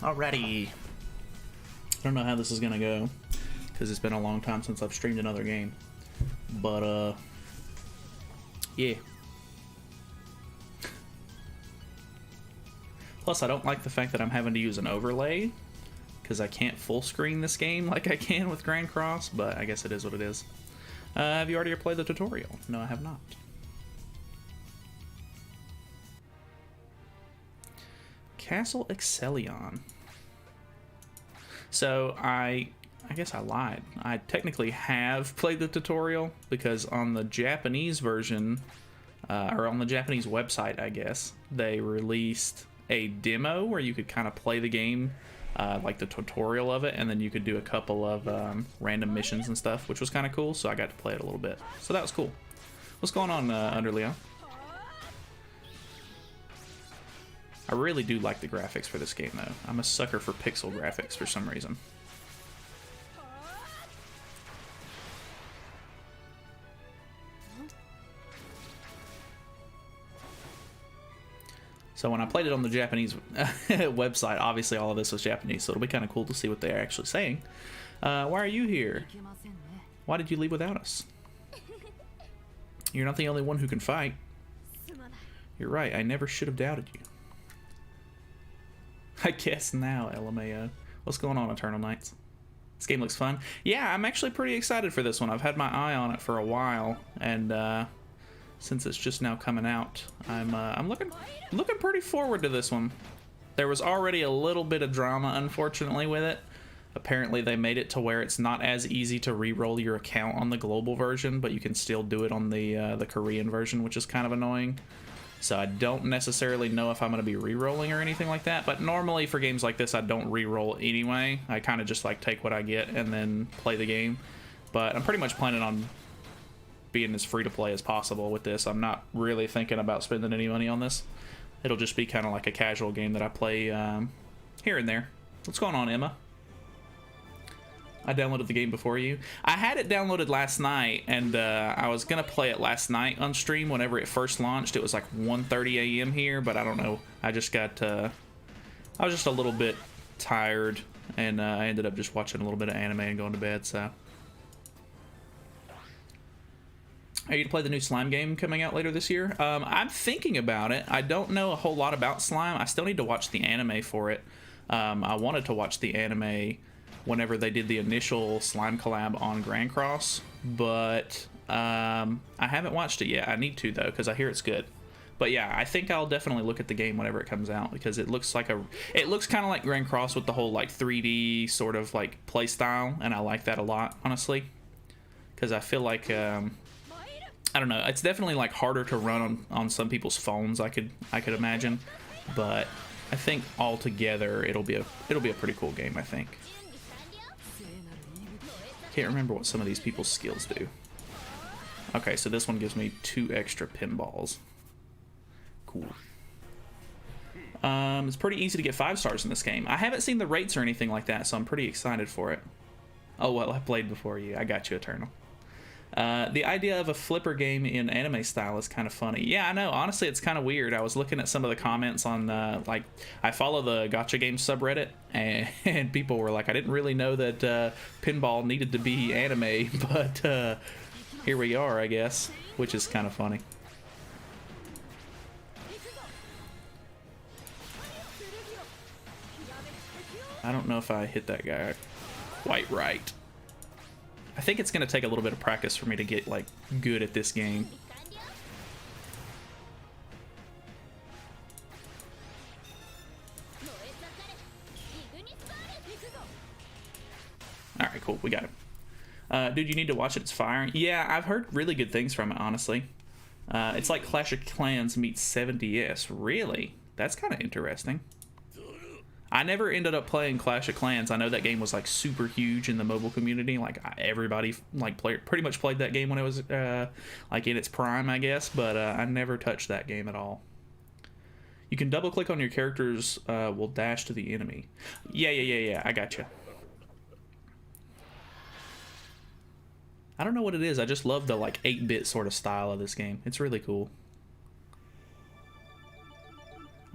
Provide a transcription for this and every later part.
Alrighty. I don't know how this is gonna go because it's been a long time since I've streamed another game, but yeah. Plus, I don't like the fact that I'm having to use an overlay because I can't full screen this game like I can with Grand Cross, but I guess it is what it is. Have you already played the tutorial? No, I have not. Castle Excellion. So I guess I lied. I technically have played the tutorial because on the Japanese version, or on the Japanese website, I guess, they released a demo where you could kind of play the game, like the tutorial of it, and then you could do a couple of random missions and stuff, which was kind of cool, so I got to play it a little bit. So that was cool. What's going on, Underleo? I really do like the graphics for this game, though. I'm a sucker for pixel graphics for some reason. So when I played it on the Japanese website, obviously all of this was Japanese, so it'll be kind of cool to see what they're actually saying. Why are you here? Why did you leave without us? You're not the only one who can fight. You're right, I never should have doubted you. I guess now, LMAO. What's going on, Eternal Knights? This game looks fun. Yeah, I'm actually pretty excited for this one. I've had my eye on it for a while, and since it's just now coming out, I'm looking pretty forward to this one. There was already a little bit of drama, unfortunately, with it. Apparently, they made it to where it's not as easy to re-roll your account on the global version, but you can still do it on the Korean version, which is kind of annoying. So I don't necessarily know if I'm going to be re-rolling or anything like that, but normally for games like this, I don't re-roll anyway. I kind of just like take what I get and then play the game. But I'm pretty much planning on being as free-to-play as possible with this. I'm not really thinking about spending any money on this. It'll just be kind of like a casual game that I play here and there. What's going on, Emma? I downloaded the game before you. I had it downloaded last night, and I was going to play it last night on stream whenever it first launched. It was like 1:30 a.m. here, but I don't know. I just got... I was just a little bit tired, and I ended up just watching a little bit of anime and going to bed, so... Are you to play the new Slime game coming out later this year? I'm thinking about it. I don't know a whole lot about Slime. I still need to watch the anime for it. I wanted to watch the anime whenever they did the initial Slime collab on Grand Cross, but I haven't watched it yet. I need to, though, because I hear it's good. But yeah, I think I'll definitely look at the game whenever it comes out, because it looks like it looks kind of like Grand Cross with the whole like 3D sort of like play style, and I like that a lot, honestly, because I feel like I don't know, it's definitely like harder to run on some people's phones, I could imagine, but I think altogether it'll be a pretty cool game, I think. Can't remember what some of these people's skills do. Okay, so this one gives me 2 extra pinballs. Cool. It's pretty easy to get 5 stars in this game. I haven't seen the rates or anything like that, so I'm pretty excited for it. Oh, well, I played before you. I got you, Eternal. The idea of a flipper game in anime style is kind of funny. Yeah, I know. Honestly, it's kind of weird. I was looking at some of the comments on, like, I follow the Gacha Games subreddit, and people were like, I didn't really know that Pinball needed to be anime, but here we are, I guess, which is kind of funny. I don't know if I hit that guy quite right. I think it's going to take a little bit of practice for me to get, like, good at this game. Alright, cool. We got it. Dude, you need to watch it. It's fire. Yeah, I've heard really good things from it, honestly. It's like Clash of Clans meets 7DS. Really? That's kind of interesting. I never ended up playing Clash of Clans. I know that game was like super huge in the mobile community. Like everybody like pretty much played that game when it was like in its prime, I guess. But I never touched that game at all. You can double click on your characters. Will dash to the enemy. Yeah. I got you. I don't know what it is. I just love the like 8-bit sort of style of this game. It's really cool.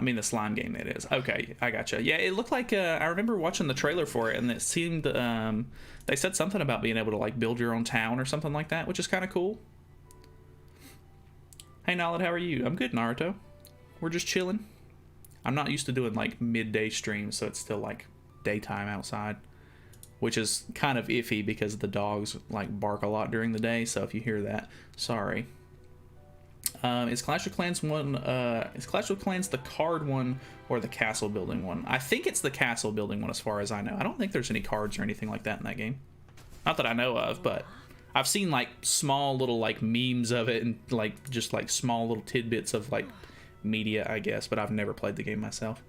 I mean the slime game it is. Okay, I gotcha. Yeah, it looked like I remember watching the trailer for it, and it seemed they said something about being able to like build your own town or something like that, which is kind of cool. Hey Nalyd, how are you? I'm good, Naruto. We're just chilling. I'm not used to doing like midday streams, so it's still like daytime outside, which is kind of iffy because the dogs like bark a lot during the day. So if you hear that, sorry. Is Clash of Clans one? Is Clash of Clans the card one or the castle building one? I think it's the castle building one, as far as I know. I don't think there's any cards or anything like that in that game. Not that I know of, but I've seen like small little like memes of it and like just like small little tidbits of like media, I guess. But I've never played the game myself.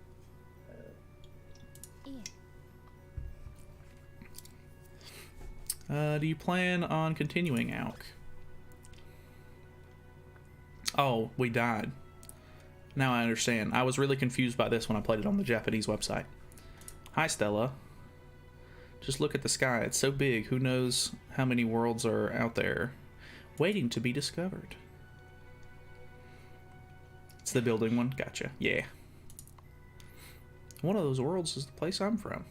Do you plan on continuing, Alk? Oh, we died. Now I understand. I was really confused by this when I played it on the Japanese website. Hi, Stella. Just look at the sky. It's so big. Who knows how many worlds are out there waiting to be discovered? It's the building one. Gotcha. Yeah. One of those worlds is the place I'm from.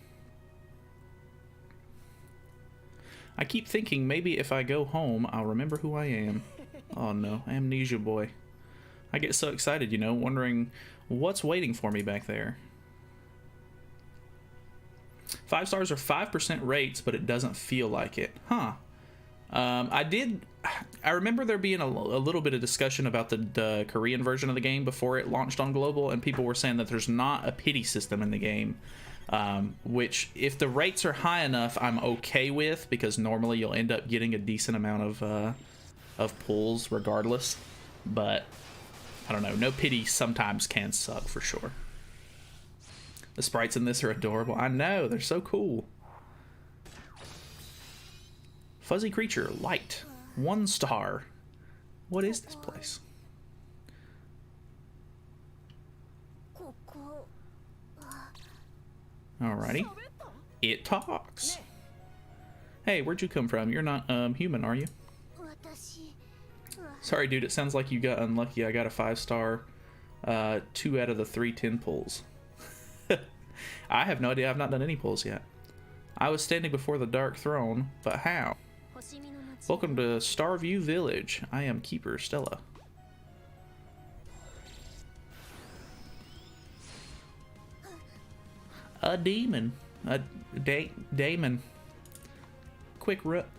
I keep thinking maybe if I go home, I'll remember who I am. Oh no, amnesia boy. I get so excited, you know, wondering what's waiting for me back there. 5 stars are 5% rates, but it doesn't feel like it. Huh. I remember there being a little bit of discussion about the Korean version of the game before it launched on global, and people were saying that there's not a pity system in the game. Which, if the rates are high enough, I'm okay with, because normally you'll end up getting a decent amount of pulls regardless. But I don't know, no pity sometimes can suck for sure. The sprites in this are adorable. I know, they're so cool. Fuzzy creature, light, 1 star. What is this place? Alrighty. It talks. Hey, where'd you come from? You're not human, are you? Sorry, dude, it sounds like you got unlucky. I got a 5 star, 2 out of the 3 10 pulls. I have no idea. I've not done any pulls yet. I was standing before the Dark Throne, but how? Welcome to Starview Village. I am Keeper Stella. A demon. A daemon. Quick rut.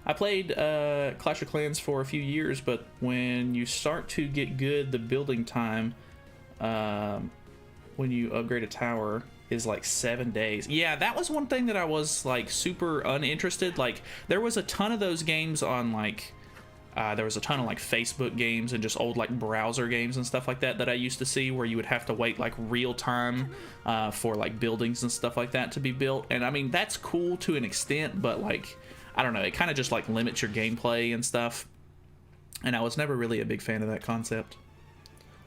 I played Clash of Clans for a few years, but when you start to get good, the building time, when you upgrade a tower, is like 7 days. Yeah, that was one thing that I was like super uninterested. Like, there was a ton of those games on like, there was a ton of like Facebook games and just old like browser games and stuff like that that I used to see, where you would have to wait like real time for like buildings and stuff like that to be built. And I mean, that's cool to an extent, but like, I don't know, it kind of just like limits your gameplay and stuff. And I was never really a big fan of that concept.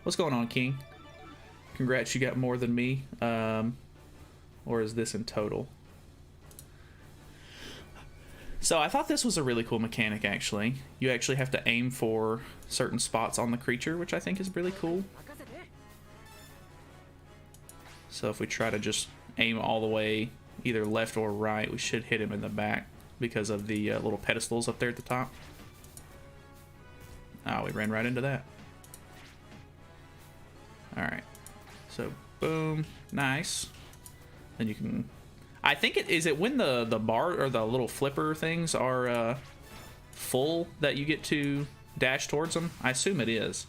What's going on, King? Congrats, you got more than me. Or is this in total? So I thought this was a really cool mechanic, actually. You actually have to aim for certain spots on the creature, which I think is really cool. So if we try to just aim all the way, either left or right, we should hit him in the back because of the little pedestals up there at the top. Oh, we ran right into that. Alright. So, boom. Nice. Then you can... I think it is it when the bar or the little flipper things are full that you get to dash towards them. I assume it is.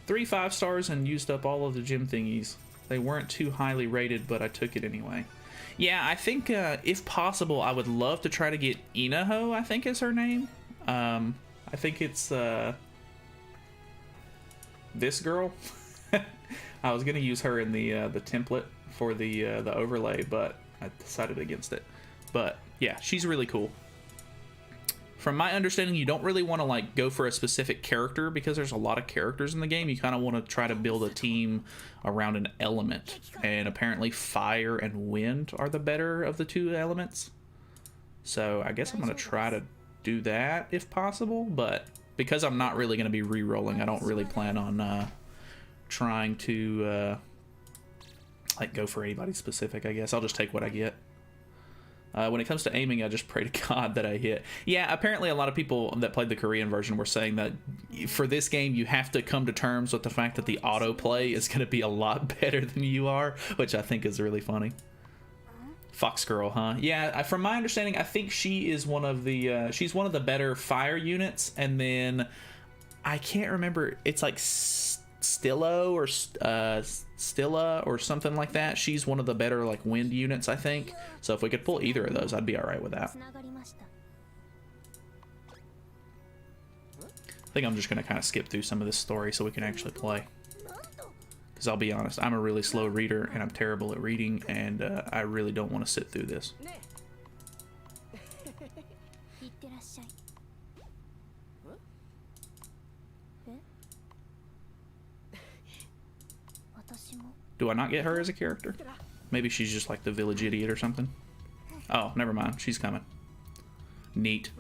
3 5 stars and used up all of the gym thingies. They weren't too highly rated, but I took it anyway. Yeah, I think if possible, I would love to try to get Inaho, I think is her name. I think it's this girl. I was gonna use her in the template for the overlay, but I decided against it. But yeah, she's really cool. From my understanding, you don't really want to like go for a specific character because there's a lot of characters in the game. You kind of want to try to build a team around an element, and apparently fire and wind are the better of the 2 elements. So I guess I'm gonna try to do that if possible, but because I'm not really going to be re-rolling, I don't really plan on trying to like go for anybody specific, I guess. I'll just take what I get. When it comes to aiming, I just pray to God that I hit. Yeah, apparently a lot of people that played the Korean version were saying that for this game, you have to come to terms with the fact that the autoplay is going to be a lot better than you are, which I think is really funny. Fox Girl, huh? Yeah, from my understanding, I think she is one of the she's one of the better fire units, and then I can't remember. It's like Stilla or something like that. She's one of the better like wind units, I think. So if we could pull either of those, I'd be all right with that. I think I'm just gonna kind of skip through some of this story so we can actually play. Because I'll be honest, I'm a really slow reader and I'm terrible at reading, and I really don't want to sit through this. Do I not get her as a character? Maybe she's just like the village idiot or something. Oh, never mind. She's coming. Neat.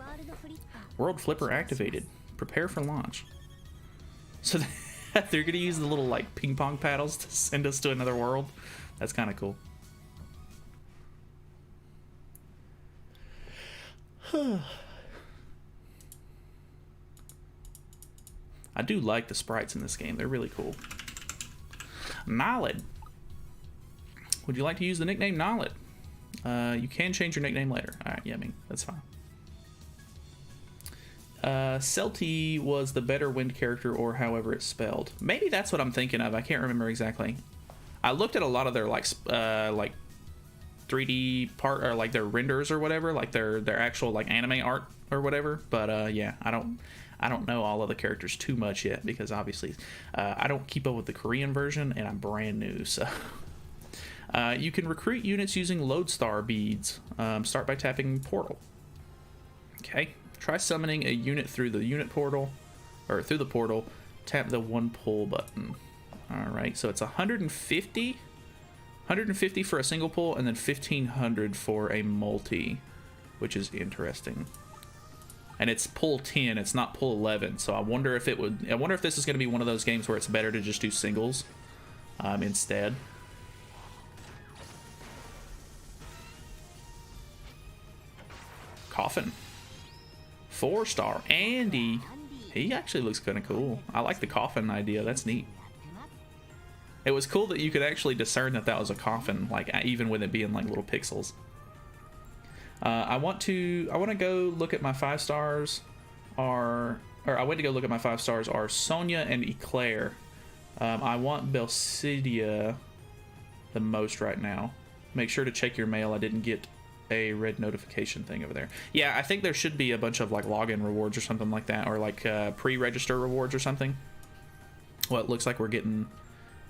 World Flipper activated. Prepare for launch. So they're going to use the little like ping pong paddles to send us to another world. That's kind of cool. I do like the sprites in this game. They're really cool. Nalyd. Would you like to use the nickname Nalyd? You can change your nickname later. Alright, yeah, I mean, that's fine. Celti was the better wind character, or however it's spelled. Maybe that's what I'm thinking of. I can't remember exactly. I looked at a lot of their like 3D part, or like their renders or whatever, like their actual like anime art or whatever. But yeah, I don't know all of the characters too much yet, because obviously I don't keep up with the Korean version and I'm brand new. So you can recruit units using lodestar beads. Start by tapping portal. Okay. Try summoning a unit through the unit portal, or through the portal. Tap the one pull button. All right, so it's 150 for a single pull, and then 1500 for a multi, which is interesting. And it's pull 10, it's not pull 11. So I wonder if this is going to be one of those games where it's better to just do singles instead. Coffin. 4-star. Andy. He actually looks kind of cool. I like the coffin idea. That's neat. It was cool that you could actually discern that that was a coffin, like even with it being like little pixels. I want to go look at my 5 stars. I went to go look at my 5 stars are Sonia and Eclair. I want Belcidia the most right now. Make sure to check your mail. I didn't get a red notification thing over there. Yeah, I think there should be a bunch of like login rewards or something like that, or like pre-register rewards or something. Well, it looks like we're getting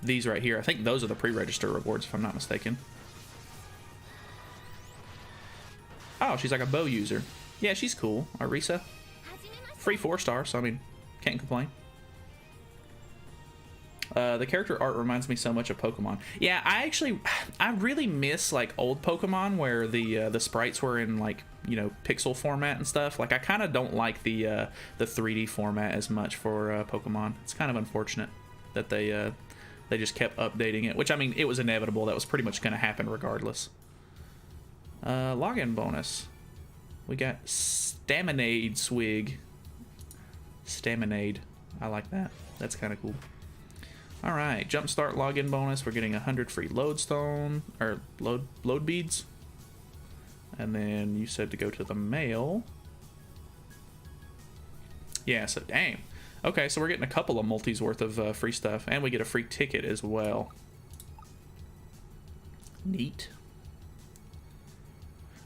these right here. I think those are the pre-register rewards, if I'm not mistaken. Oh, she's like a bow user. Yeah, she's cool. Arisa. Free 4-star, so I mean, can't complain. The character art reminds me so much of Pokemon. Yeah, I really miss like old Pokemon where the sprites were in like, you know, pixel format and stuff. Like I kind of don't like the 3D format as much for Pokemon. It's kind of unfortunate that they just kept updating it, which I mean, it was inevitable. That was pretty much going to happen regardless. Login bonus. We got Staminade Swig. Staminade. I like that. That's kind of cool. Alright, jumpstart login bonus. We're getting 100 free lodestone, or load beads. And then you said to go to the mail. Yeah, so dang. Okay, so we're getting a couple of multis worth of free stuff, and we get a free ticket as well. Neat.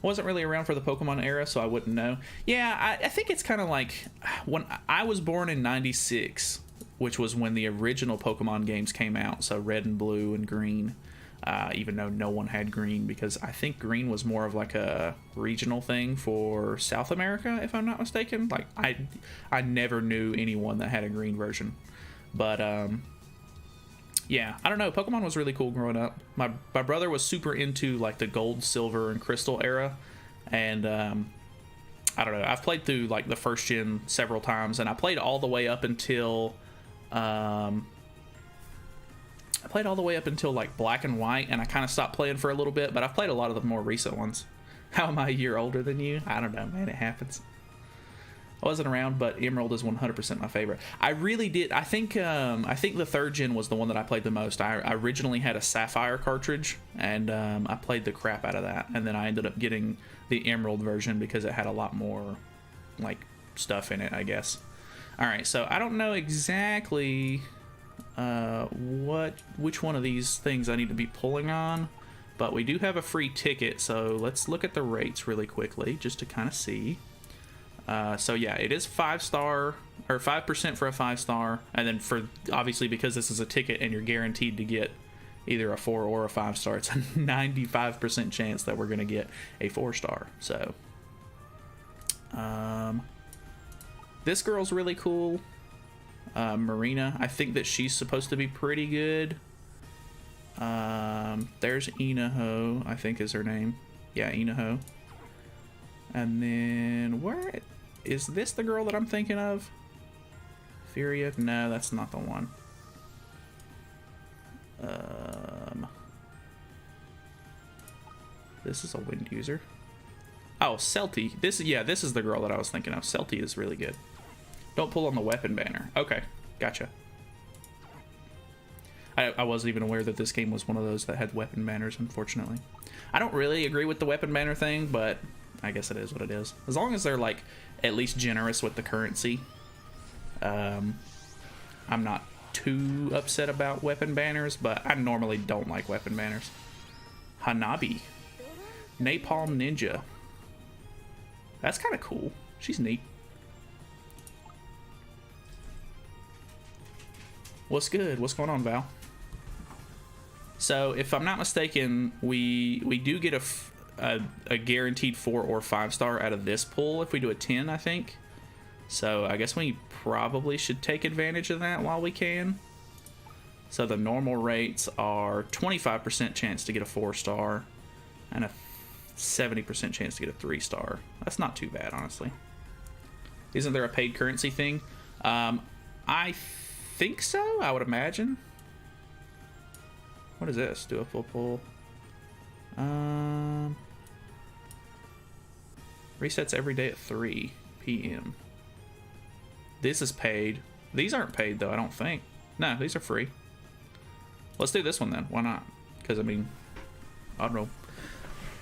I wasn't really around for the Pokemon era, so I wouldn't know. Yeah, I think it's kind of like when I was born in '96, which was when the original Pokemon games came out, so Red and Blue and Green, even though no one had Green, because I think Green was more of like a regional thing for South America, if I'm not mistaken. Like, I never knew anyone that had a Green version. But, yeah, I don't know. Pokemon was really cool growing up. My brother was super into like the gold, silver, and crystal era, and I don't know. I've played through like the first gen several times, and I played all the way up until like Black and White, and I kind of stopped playing for a little bit. But I've played a lot of the more recent ones. How am I a year older than you? I don't know, man. It happens. I wasn't around, but Emerald is 100% my favorite. I really did. I think the third gen was the one that I played the most. I originally had a Sapphire cartridge, and I played the crap out of that. And then I ended up getting the Emerald version because it had a lot more like stuff in it, I guess. All right, so I don't know exactly which one of these things I need to be pulling on, but we do have a free ticket, so let's look at the rates really quickly just to kind of see. So yeah, it is 5-star, or 5% for a 5-star, and then for, obviously because this is a ticket and you're guaranteed to get either a 4 or a 5-star, it's a 95% chance that we're gonna get a 4-star. So this girl's really cool. Marina, I think that she's supposed to be pretty good. There's Inaho, I think is her name. Yeah, Inaho. And then where is this the girl that I'm thinking of? Furia? No, that's not the one. This is a wind user. Oh, Celti. This is the girl that I was thinking of. Celti is really good. Don't pull on the weapon banner. Okay, gotcha. I wasn't even aware that this game was one of those that had weapon banners, unfortunately. I don't really agree with the weapon banner thing, but I guess it is what it is. As long as they're like at least generous with the currency, I'm not too upset about weapon banners, but I normally don't like weapon banners. Hanabi. Napalm Ninja. That's kind of cool. She's neat. What's good? What's going on, Val? So, if I'm not mistaken, we do get a guaranteed 4 or 5-star out of this pull if we do a 10, I think. So, I guess we probably should take advantage of that while we can. So, the normal rates are 25% chance to get a 4-star and a 70% chance to get a 3-star. That's not too bad, honestly. Isn't there a paid currency thing? I think so, I would imagine. What is this? Do a full pull. Resets every day at 3 p.m. This is paid. These aren't paid, though, I don't think. No, these are free. Let's do this one, then. Why not? Because, I mean, I don't know.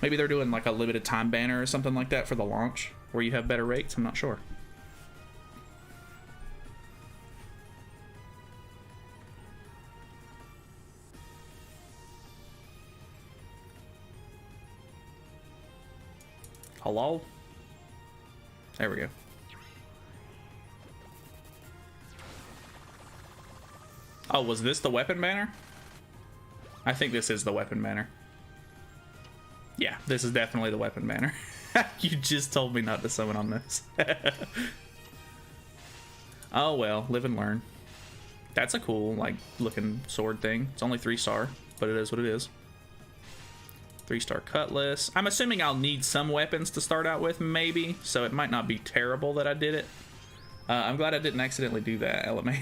Maybe they're doing, like, a limited time banner or something like that for the launch, where you have better rates. I'm not sure. Hello? There we go. Oh, was this the weapon banner? I think this is the weapon banner. Yeah, this is definitely the weapon banner. You just told me not to summon on this. Oh well, live and learn. That's a cool, like, looking sword thing. It's only 3-star, but it is what it is. 3-star cutlass. I'm assuming I'll need some weapons to start out with, maybe, so it might not be terrible that I did it. I'm glad I didn't accidentally do that, LMA.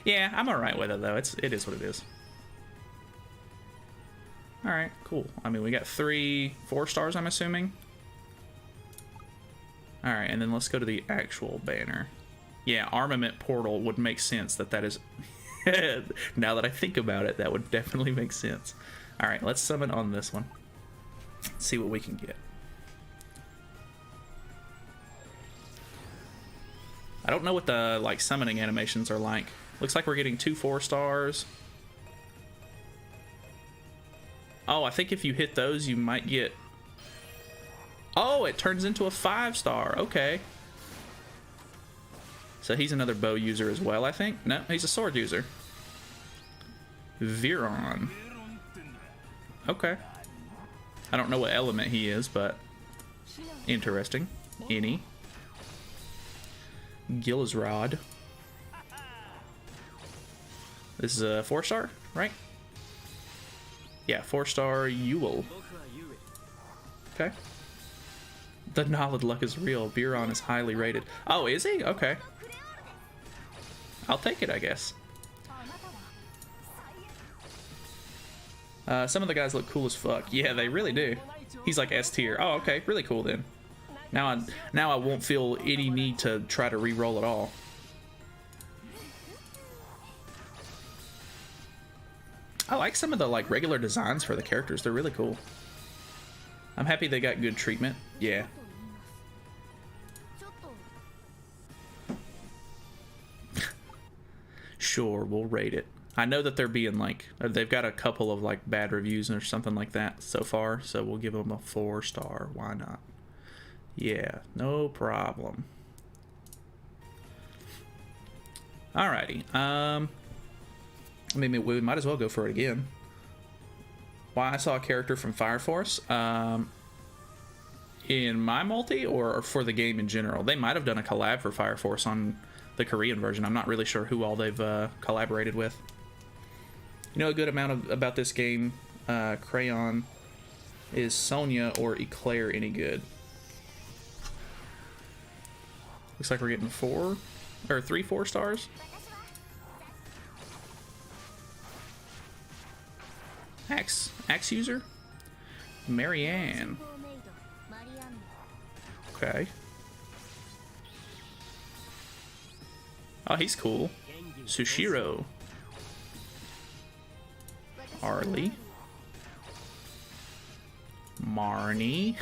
Yeah, I'm alright with it, though. It is what it is. Alright, cool. I mean, we got 3 4-stars, I'm assuming. Alright, and then let's go to the actual banner. Yeah, Armament Portal would make sense that is... Now that I think about it, that would definitely make sense. Alright, let's summon on this one. See what we can get. I don't know what the, like, summoning animations are like. Looks like we're getting 2 4-stars. Oh, I think if you hit those, you might get... Oh, it turns into a 5-star. Okay. So he's another bow user as well, I think. No, he's a sword user. Viron. Okay. I don't know what element he is, but interesting. Any. Gillisrod. This is a 4-star, right? Yeah, 4-star Ewell. Okay. The Nalyd luck is real. Buron is highly rated. Oh, is he? Okay. I'll take it, I guess. Some of the guys look cool as fuck. Yeah, they really do. He's like S tier. Oh, okay. Really cool then. Now I won't feel any need to try to re-roll at all. I like some of the like regular designs for the characters. They're really cool. I'm happy they got good treatment. Yeah. Sure, we'll rate it. I know that they're being like, they've got a couple of like bad reviews or something like that so far, so we'll give them a 4-star. Why not? Yeah, no problem. Alrighty. I mean, we might as well go for it again. Why I saw a character from Fire Force in my multi or for the game in general. They might have done a collab for Fire Force on the Korean version. I'm not really sure who all they've collaborated with. You know a good amount about this game, Crayon. Is Sonya or Eclair any good? Looks like we're getting 3 4 stars. Axe user? Marianne. Okay. Oh, he's cool. Sushiro. Harley. Marnie.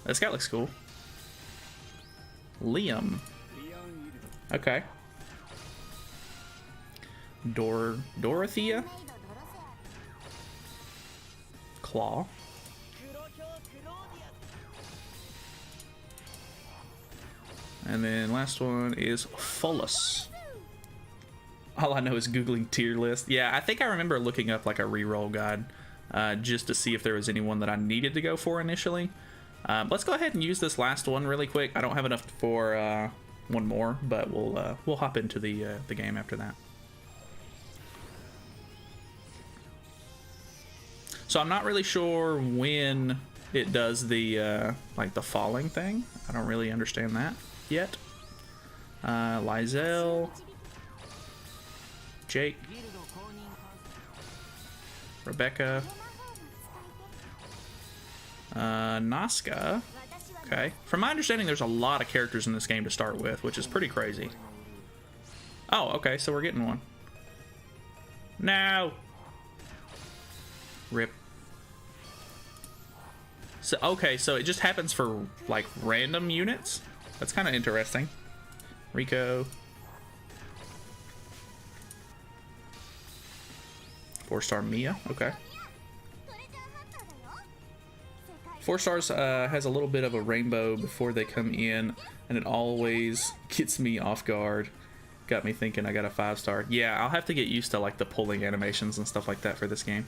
This guy looks cool. Liam. Okay. Dorothea. Claw. And then last one is Fullus. All I know is Googling tier list. Yeah, I think I remember looking up like a reroll guide just to see if there was anyone that I needed to go for initially. Let's go ahead and use this last one really quick. I don't have enough for one more, but we'll hop into the game after that. So I'm not really sure when it does the like the falling thing. I don't really understand that yet. Lizelle, Jake, Rebecca, Nazca. Okay. From my understanding, there's a lot of characters in this game to start with, which is pretty crazy. Oh, okay, so we're getting one. No! Rip. So, okay, so it just happens for, like, random units? That's kind of interesting. Rico. 4-star Mia, okay. 4 stars has a little bit of a rainbow before they come in, and it always gets me off guard. Got me thinking I got a 5-star. Yeah, I'll have to get used to like the pulling animations and stuff like that for this game.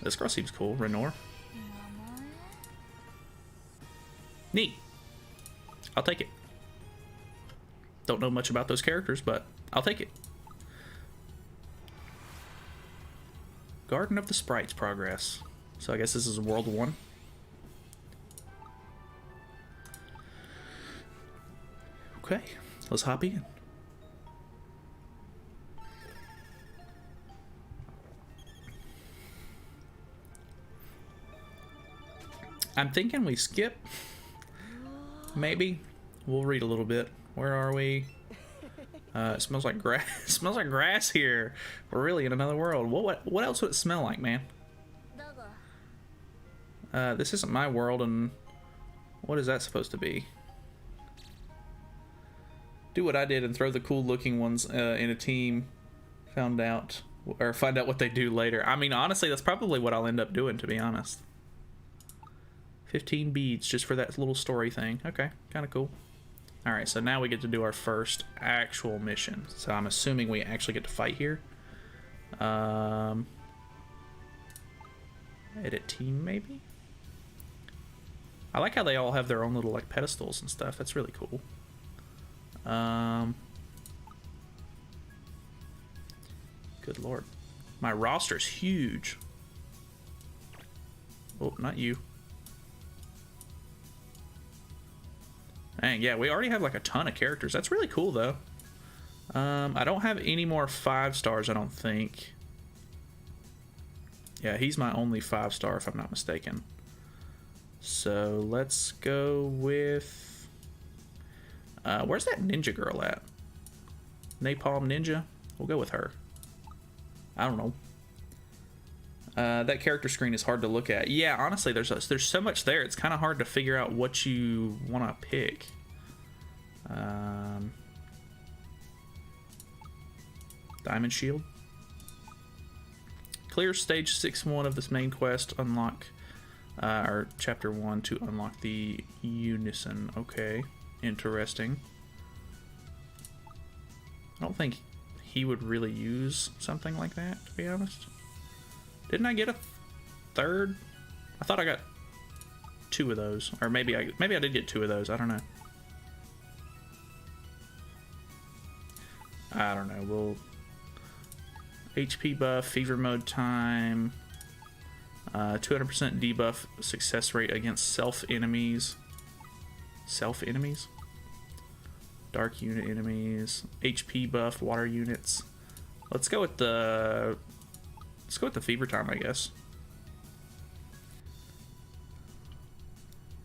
This girl seems cool, Renor. Neat. I'll take it. Don't know much about those characters, but I'll take it. Garden of the Sprites progress. So I guess this is World 1. Okay, let's hop in. I'm thinking we skip. Maybe. We'll read a little bit. Where are we? It smells like grass. It smells like grass here. We're really in another world. What else would it smell like, man? This isn't my world, and what is that supposed to be? Do what I did and throw the cool-looking ones in a team. Find out what they do later. I mean, honestly, that's probably what I'll end up doing, to be honest. 15 beads just for that little story thing. Okay, kind of cool. Alright, so now we get to do our first actual mission. So I'm assuming we actually get to fight here. Edit team, maybe? I like how they all have their own little like pedestals and stuff. That's really cool. Good lord. My roster's huge. Oh, not you. Dang, yeah, we already have like a ton of characters. That's really cool though. I don't have any more 5 stars, I don't think. Yeah, he's my only 5-star if I'm not mistaken. So let's go with... where's that ninja girl at? Napalm Ninja? We'll go with her. I don't know. That character screen is hard to look at. Yeah, honestly, there's so much there. It's kind of hard to figure out what you want to pick. Diamond Shield. Clear stage 6-1 of this main quest. Unlock, or chapter 1 to unlock the Unison. Okay, interesting. I don't think he would really use something like that, to be honest. Didn't I get a 3rd? I thought I got 2 of those, or maybe I did get 2 of those. I don't know. I don't know. We'll HP buff, fever mode time, 200% debuff success rate against self enemies. Self enemies? Dark unit enemies, HP buff, water units. Let's go with the fever time, I guess.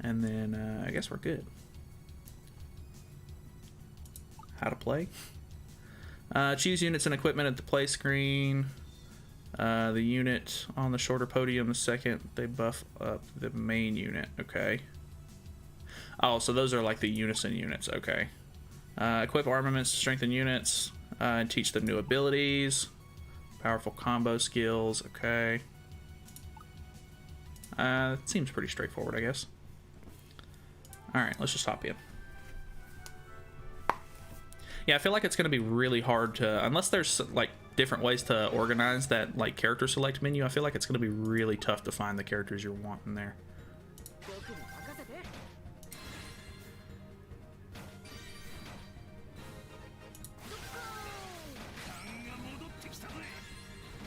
And then I guess we're good. How to play? Choose units and equipment at the play screen. The unit on the shorter podium, the second they buff up the main unit. Okay. Oh, so those are like the unison units. Okay. Equip armaments to strengthen units. And teach them new abilities. Powerful combo skills. Okay. It seems pretty straightforward, I guess. Alright, let's just hop in. Yeah, I feel like it's going to be really hard to... Unless there's, like, different ways to organize that, like, character select menu, I feel like it's going to be really tough to find the characters you're wanting there.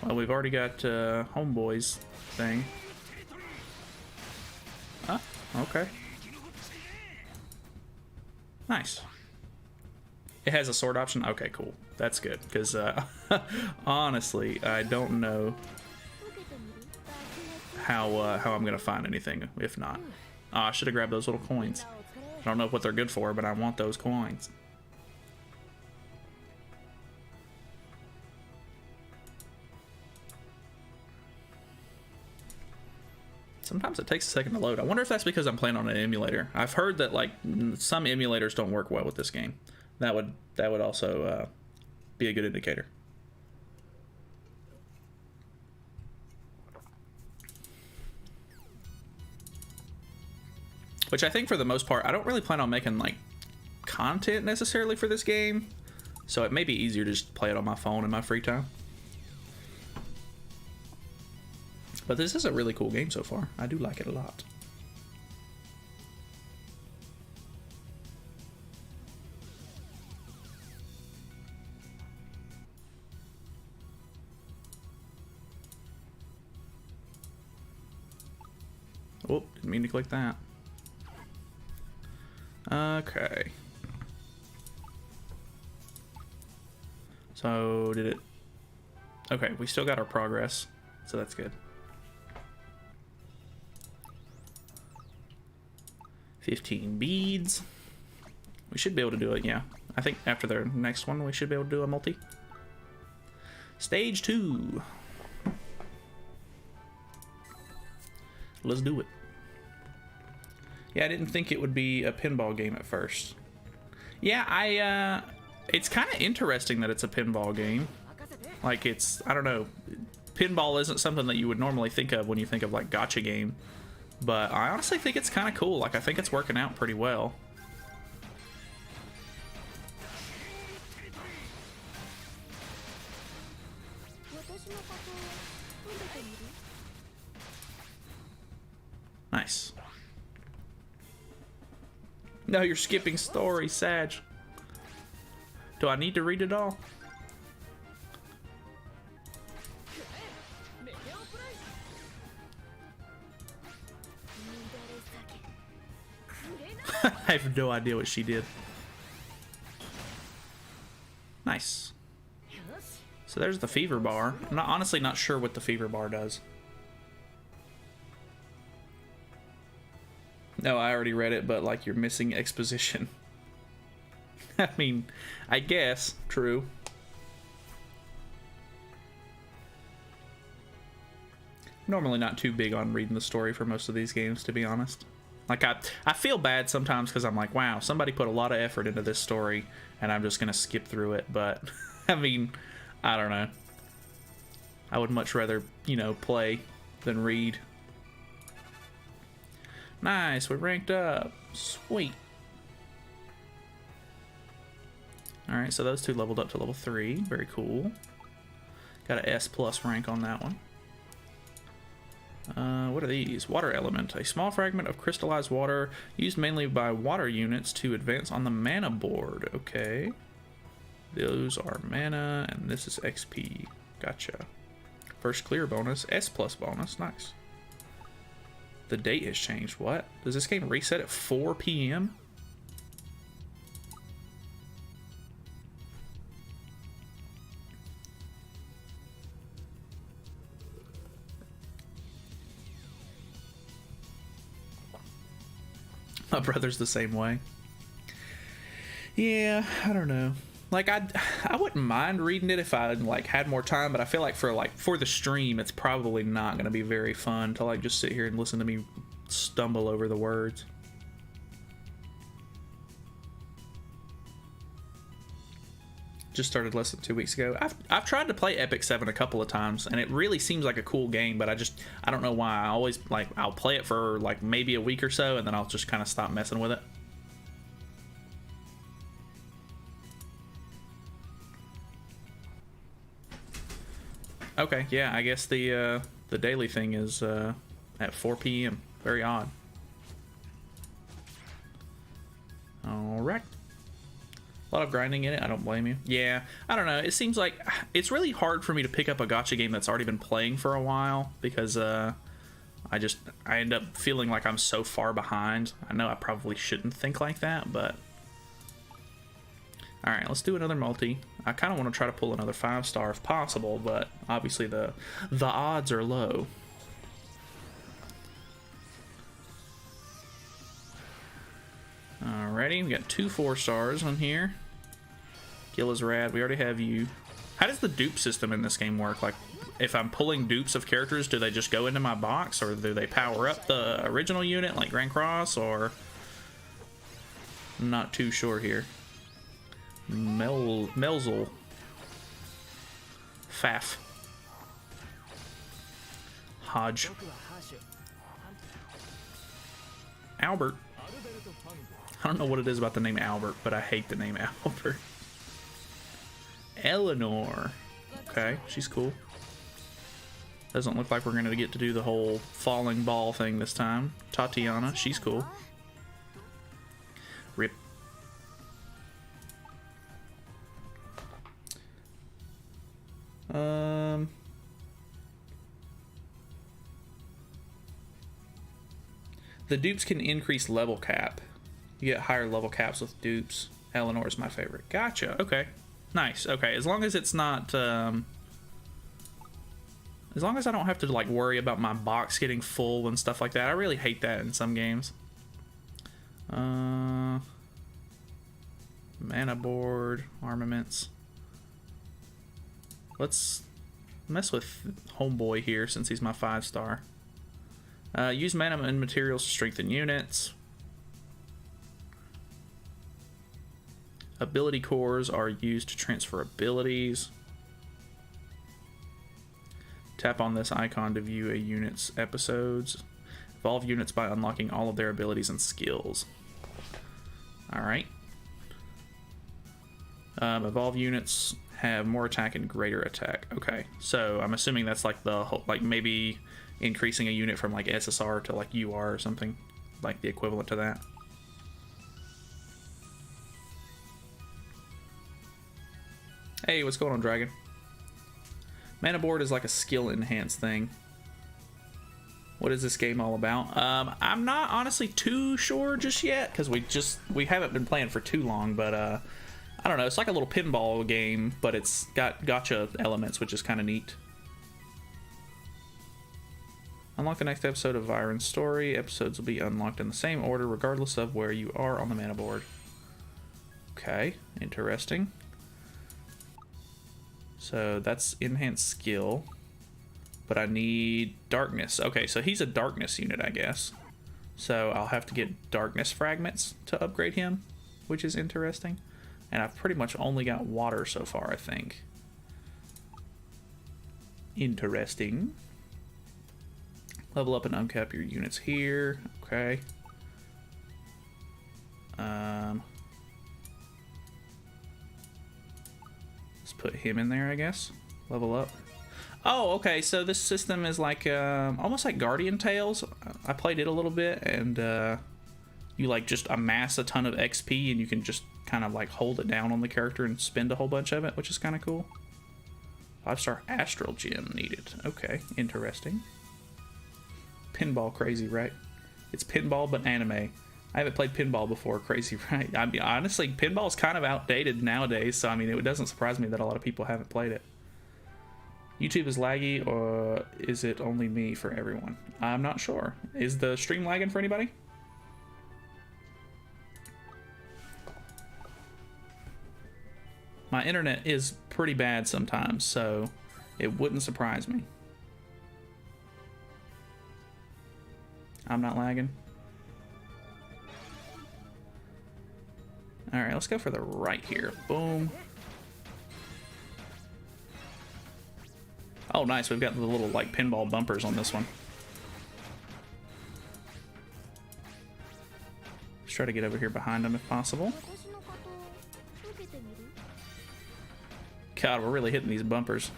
Well, we've already got Homeboy's thing. Ah, okay. Nice. It has a sword option? Okay, cool. That's good, because honestly, I don't know how I'm going to find anything if not. Oh, I should have grabbed those little coins. I don't know what they're good for, but I want those coins. Sometimes it takes a second to load. I wonder if that's because I'm playing on an emulator. I've heard that like some emulators don't work well with this game. That would also be a good indicator. Which I think for the most part, I don't really plan on making like content necessarily for this game, so it may be easier to just play it on my phone in my free time. But this is a really cool game so far. I do like it a lot. Oh, didn't mean to click that. Okay. So, did it... Okay, we still got our progress, so that's good. 15 beads. We should be able to do it, yeah. I think after the next one, we should be able to do a multi. Stage 2. Let's do it. Yeah, I didn't think it would be a pinball game at first. Yeah, it's kind of interesting that it's a pinball game. Like, it's, I don't know, pinball isn't something that you would normally think of when you think of, like, gacha game. But I honestly think it's kind of cool. Like, I think it's working out pretty well. Nice. No, you're skipping story, Sag. Do I need to read it all? I have no idea what she did. Nice. So there's the fever bar. I'm honestly not sure what the fever bar does. No, I already read it, but like you're missing exposition. I mean, I guess, true. Normally not too big on reading the story for most of these games, to be honest. Like, I feel bad sometimes because I'm like, wow, somebody put a lot of effort into this story, and I'm just going to skip through it. But, I mean, I don't know. I would much rather, you know, play than read. Nice, we ranked up. Sweet. Alright, so those two leveled up to level 3. Very cool. Got an S+ rank on that one. What are these? Water element. A small fragment of crystallized water used mainly by water units to advance on the mana board. Okay. Those are mana, and this is XP. Gotcha. First clear bonus. S+ bonus. Nice. The date has changed. What? Does this game reset at 4 p.m.? My brother's the same way. Yeah, I don't know. Like, I wouldn't mind reading it if I like had more time, but I feel like for the stream, it's probably not going to be very fun to like just sit here and listen to me stumble over the words. Just started less than 2 weeks ago. I've tried to play Epic 7 a couple of times, and it really seems like a cool game, but I don't know why. I always like I'll play it for like maybe a week or so, and then I'll just kind of stop messing with it. Okay, yeah, I guess the daily thing is at 4 p.m. Very odd. All right. A lot of grinding in it. I don't blame you. Yeah, I don't know. It seems like it's really hard for me to pick up a gacha game that's already been playing for a while because I end up feeling like I'm so far behind. I know I probably shouldn't think like that, but all right, let's do another multi. I kind of want to try to pull another 5-star if possible, but obviously the odds are low. Alrighty, we got 2 4-stars on here. Gil is rad. We already have you. How does the dupe system in this game work? Like, if I'm pulling dupes of characters, do they just go into my box, or do they power up the original unit like Grand Cross, or I'm not too sure here. Melzel. Faf. Hodge. Albert. I don't know what it is about the name Albert, but I hate the name Albert. Eleanor. Okay, she's cool. Doesn't look like we're going to get to do the whole falling ball thing this time. Tatiana, she's cool. Rip. The dupes can increase level cap. You get higher level caps with dupes. Eleanor's my favorite. Gotcha. Okay. Nice. Okay. As long as it's not... as long as I don't have to like worry about my box getting full and stuff like that. I really hate that in some games. Mana board. Armaments. Let's mess with Homeboy here since he's my 5-star. Use mana and materials to strengthen units. Ability cores are used to transfer abilities. Tap on this icon to view a unit's episodes. Evolve units by unlocking all of their abilities and skills. Alright. Evolve units have more attack and greater attack. Okay, so I'm assuming that's like the whole, like maybe increasing a unit from like SSR to like UR or something, like the equivalent to that. Hey, what's going on, Dragon? Mana board is like a skill enhance thing. What is this game all about? I'm not honestly too sure just yet, because we haven't been playing for too long, but I don't know. It's like a little pinball game, but it's got gotcha elements, which is kind of neat. Unlock the next episode of Viren's story. Episodes will be unlocked in the same order, regardless of where you are on the mana board. Okay, interesting. So that's enhanced skill. But I need darkness. Okay, so he's a darkness unit, I guess. So I'll have to get darkness fragments to upgrade him, which is interesting. And I've pretty much only got water so far, I think. Interesting. Level up and uncap your units here. Okay. Let's put him in there, I guess. Level up. Oh, okay, so this system is like almost like Guardian Tales. I played it a little bit, and you like just amass a ton of XP, and you can just kind of like hold it down on the character and spend a whole bunch of it, which is kind of cool. 5-star Astral Gem needed. Okay, interesting. Pinball crazy, right? It's pinball, but anime. I haven't played pinball before, crazy, right? I mean, honestly, pinball is kind of outdated nowadays, so I mean, it doesn't surprise me that a lot of people haven't played it. YouTube is laggy, or is it only me for everyone? I'm not sure. Is the stream lagging for anybody? My internet is pretty bad sometimes, so it wouldn't surprise me. I'm not lagging. Alright, let's go for the right here. Boom. Oh, nice. We've got the little, like, pinball bumpers on this one. Let's try to get over here behind them if possible. God, we're really hitting these bumpers.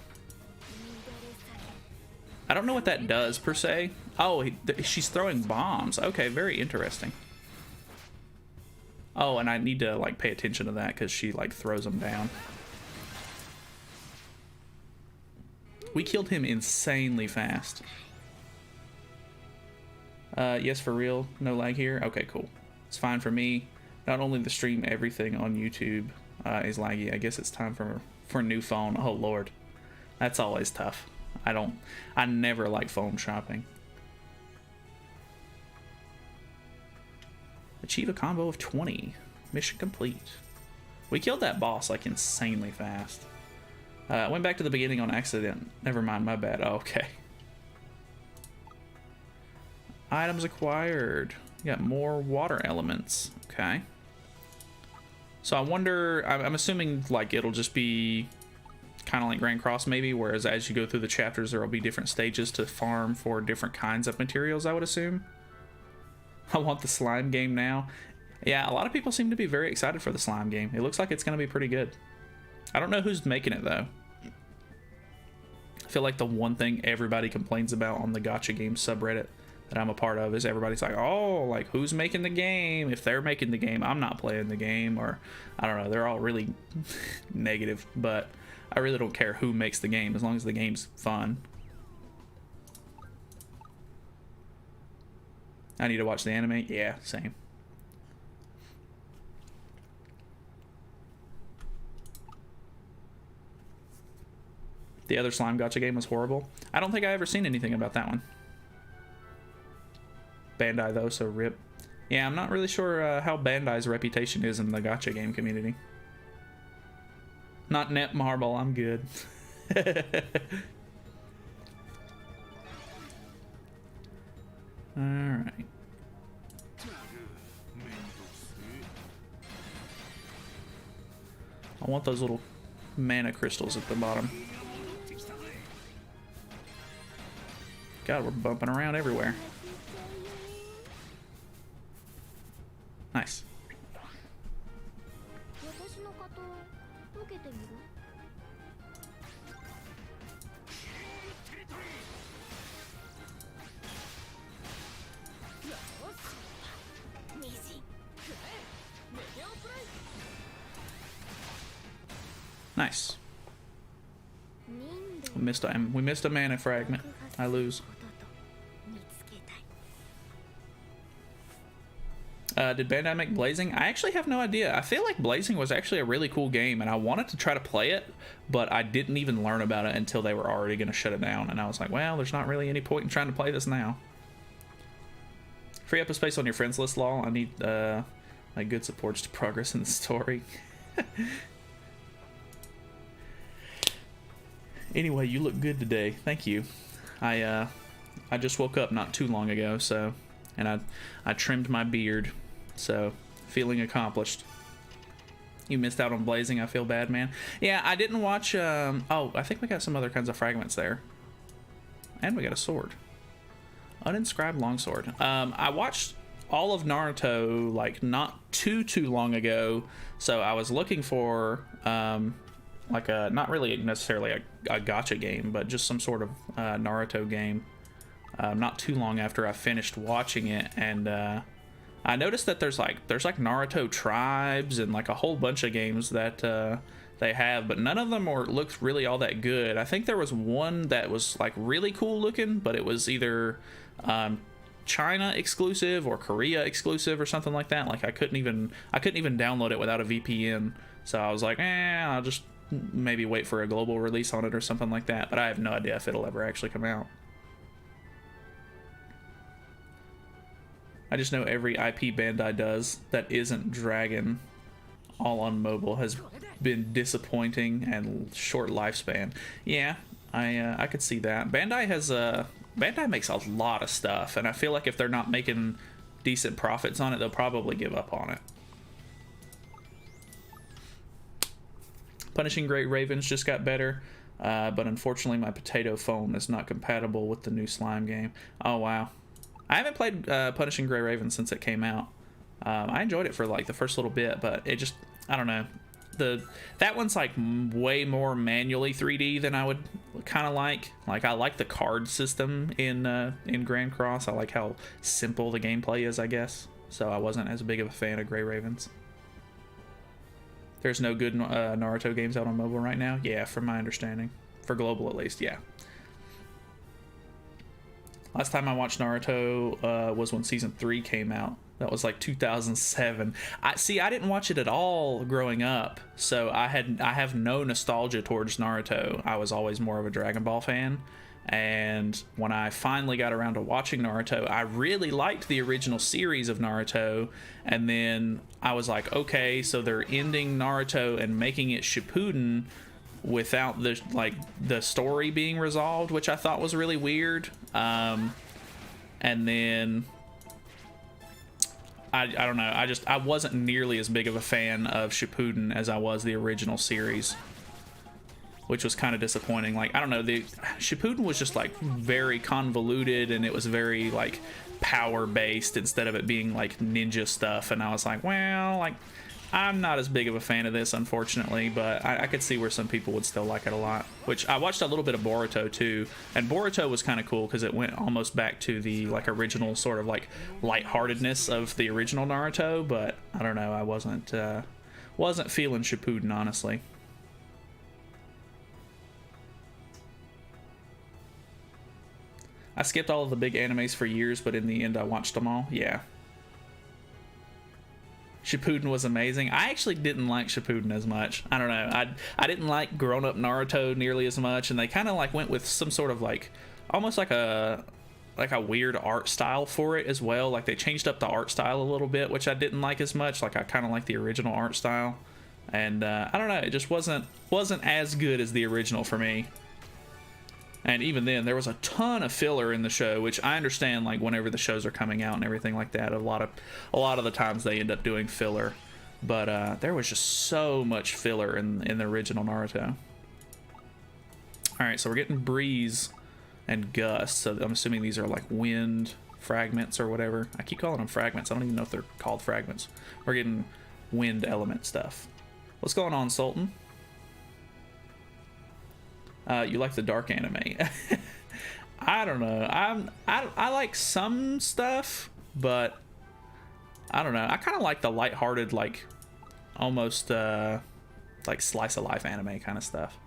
I don't know what that does, per se. Oh, she's throwing bombs. Okay, very interesting. Oh, and I need to, like, pay attention to that because she, like, throws them down. We killed him insanely fast. Yes, for real. No lag here. Okay, cool. It's fine for me. Not only the stream, everything on YouTube is laggy. I guess it's time for a new phone. Oh, Lord. That's always tough. I never like phone shopping. Achieve a combo of 20. Mission complete. We killed that boss, like, insanely fast. Went back to the beginning on accident. Never mind, my bad. Oh, okay. Items acquired. You got more water elements. Okay. So I wonder, I'm assuming, like, it'll just be kind of like Grand Cross, maybe, whereas as you go through the chapters, there will be different stages to farm for different kinds of materials, I would assume. I want the slime game now. Yeah, a lot of people seem to be very excited for the slime game. It looks like it's going to be pretty good. I don't know who's making it, though. I feel like the one thing everybody complains about on the Gacha Games subreddit that I'm a part of is everybody's like, oh, like, who's making the game? If they're making the game, I'm not playing the game. Or, I don't know, they're all really negative, but I really don't care who makes the game as long as the game's fun. I need to watch the anime? Yeah, same. The other Slime Gacha game was horrible. I don't think I ever seen anything about that one. Bandai, though, so rip. Yeah, I'm not really sure how Bandai's reputation is in the Gacha game community. Not net marble, I'm good. Alright. I want those little mana crystals at the bottom. God, we're bumping around everywhere. Nice. Nice. We missed a mana fragment. I lose. Did Bandai make Blazing? I actually have no idea. I feel like Blazing was actually a really cool game, and I wanted to try to play it, but I didn't even learn about it until they were already going to shut it down, and I was like, well, there's not really any point in trying to play this now. Free up a space on your friends list, lol. I need my good supports to progress in the story. Anyway, you look good today. Thank you. I just woke up not too long ago, so, and I trimmed my beard, so feeling accomplished. You missed out on Blazing. I feel bad, man. Yeah, I didn't watch. Oh, I think we got some other kinds of fragments there, and we got a sword. Uninscribed longsword. I watched all of Naruto like not too long ago, so I was looking for like a, not really necessarily a gacha game, but just some sort of Naruto game. Not too long after I finished watching it, and I noticed that there's like Naruto tribes and like a whole bunch of games that they have, but none of them looked really all that good. I think there was one that was like really cool looking, but it was either China exclusive or Korea exclusive or something like that. Like I couldn't even download it without a VPN. So I was like, I'll just maybe wait for a global release on it or something like that. But I have no idea if it'll ever actually come out. I just know every IP Bandai does that isn't Dragon all on mobile has been disappointing and short lifespan. Yeah, I could see that. Bandai makes a lot of stuff, and I feel like if they're not making decent profits on it, they'll probably give up on it. Punishing Great Ravens just got better, but unfortunately my potato phone is not compatible with the new slime game. Oh wow. I haven't played Punishing Gray Raven since it came out. I enjoyed it for like the first little bit, but it just, I don't know. That one's like way more manually 3D than I would kind of like. Like I like the card system in Grand Cross. I like how simple the gameplay is, I guess. So I wasn't as big of a fan of Gray Ravens. There's no good Naruto games out on mobile right now? Yeah, from my understanding. For global at least, yeah. Last time I watched Naruto was when season 3 came out. That was like 2007. I didn't watch it at all growing up, so I have no nostalgia towards Naruto. I was always more of a Dragon Ball fan, and when I finally got around to watching Naruto, I really liked the original series of Naruto, and then I was like, okay, so they're ending Naruto and making it Shippuden without the story being resolved, which I thought was really weird. And then I don't know, I wasn't nearly as big of a fan of Shippuden as I was the original series, which was kind of disappointing. Like, I don't know, the Shippuden was just like very convoluted, and it was very like power based instead of it being like ninja stuff, and I was like, well, like I'm not as big of a fan of this, unfortunately, but I could see where some people would still like it a lot. Which I watched a little bit of Boruto too, and Boruto was kind of cool because it went almost back to the like original sort of like lightheartedness of the original Naruto. But I don't know, I wasn't feeling Shippuden, honestly. I skipped all of the big animes for years, but in the end I watched them all. Yeah. Shippuden was amazing. I actually didn't like Shippuden as much. I don't know. I didn't like grown-up Naruto nearly as much, and they kind of like went with some sort of like almost like a weird art style for it as well. Like they changed up the art style a little bit, which I didn't like as much. Like I kind of like the original art style, and I don't know. It just wasn't as good as the original for me. And even then, there was a ton of filler in the show, which I understand, like, whenever the shows are coming out and everything like that, a lot of the times they end up doing filler. But there was just so much filler in the original Naruto. Alright, so we're getting Breeze and Gust, so I'm assuming these are, like, wind fragments or whatever. I keep calling them fragments. I don't even know if they're called fragments. We're getting wind element stuff. What's going on, Sultan? You like the dark anime. I don't know. I like some stuff, but I don't know. I kind of like the lighthearted, like almost like slice of life anime kind of stuff.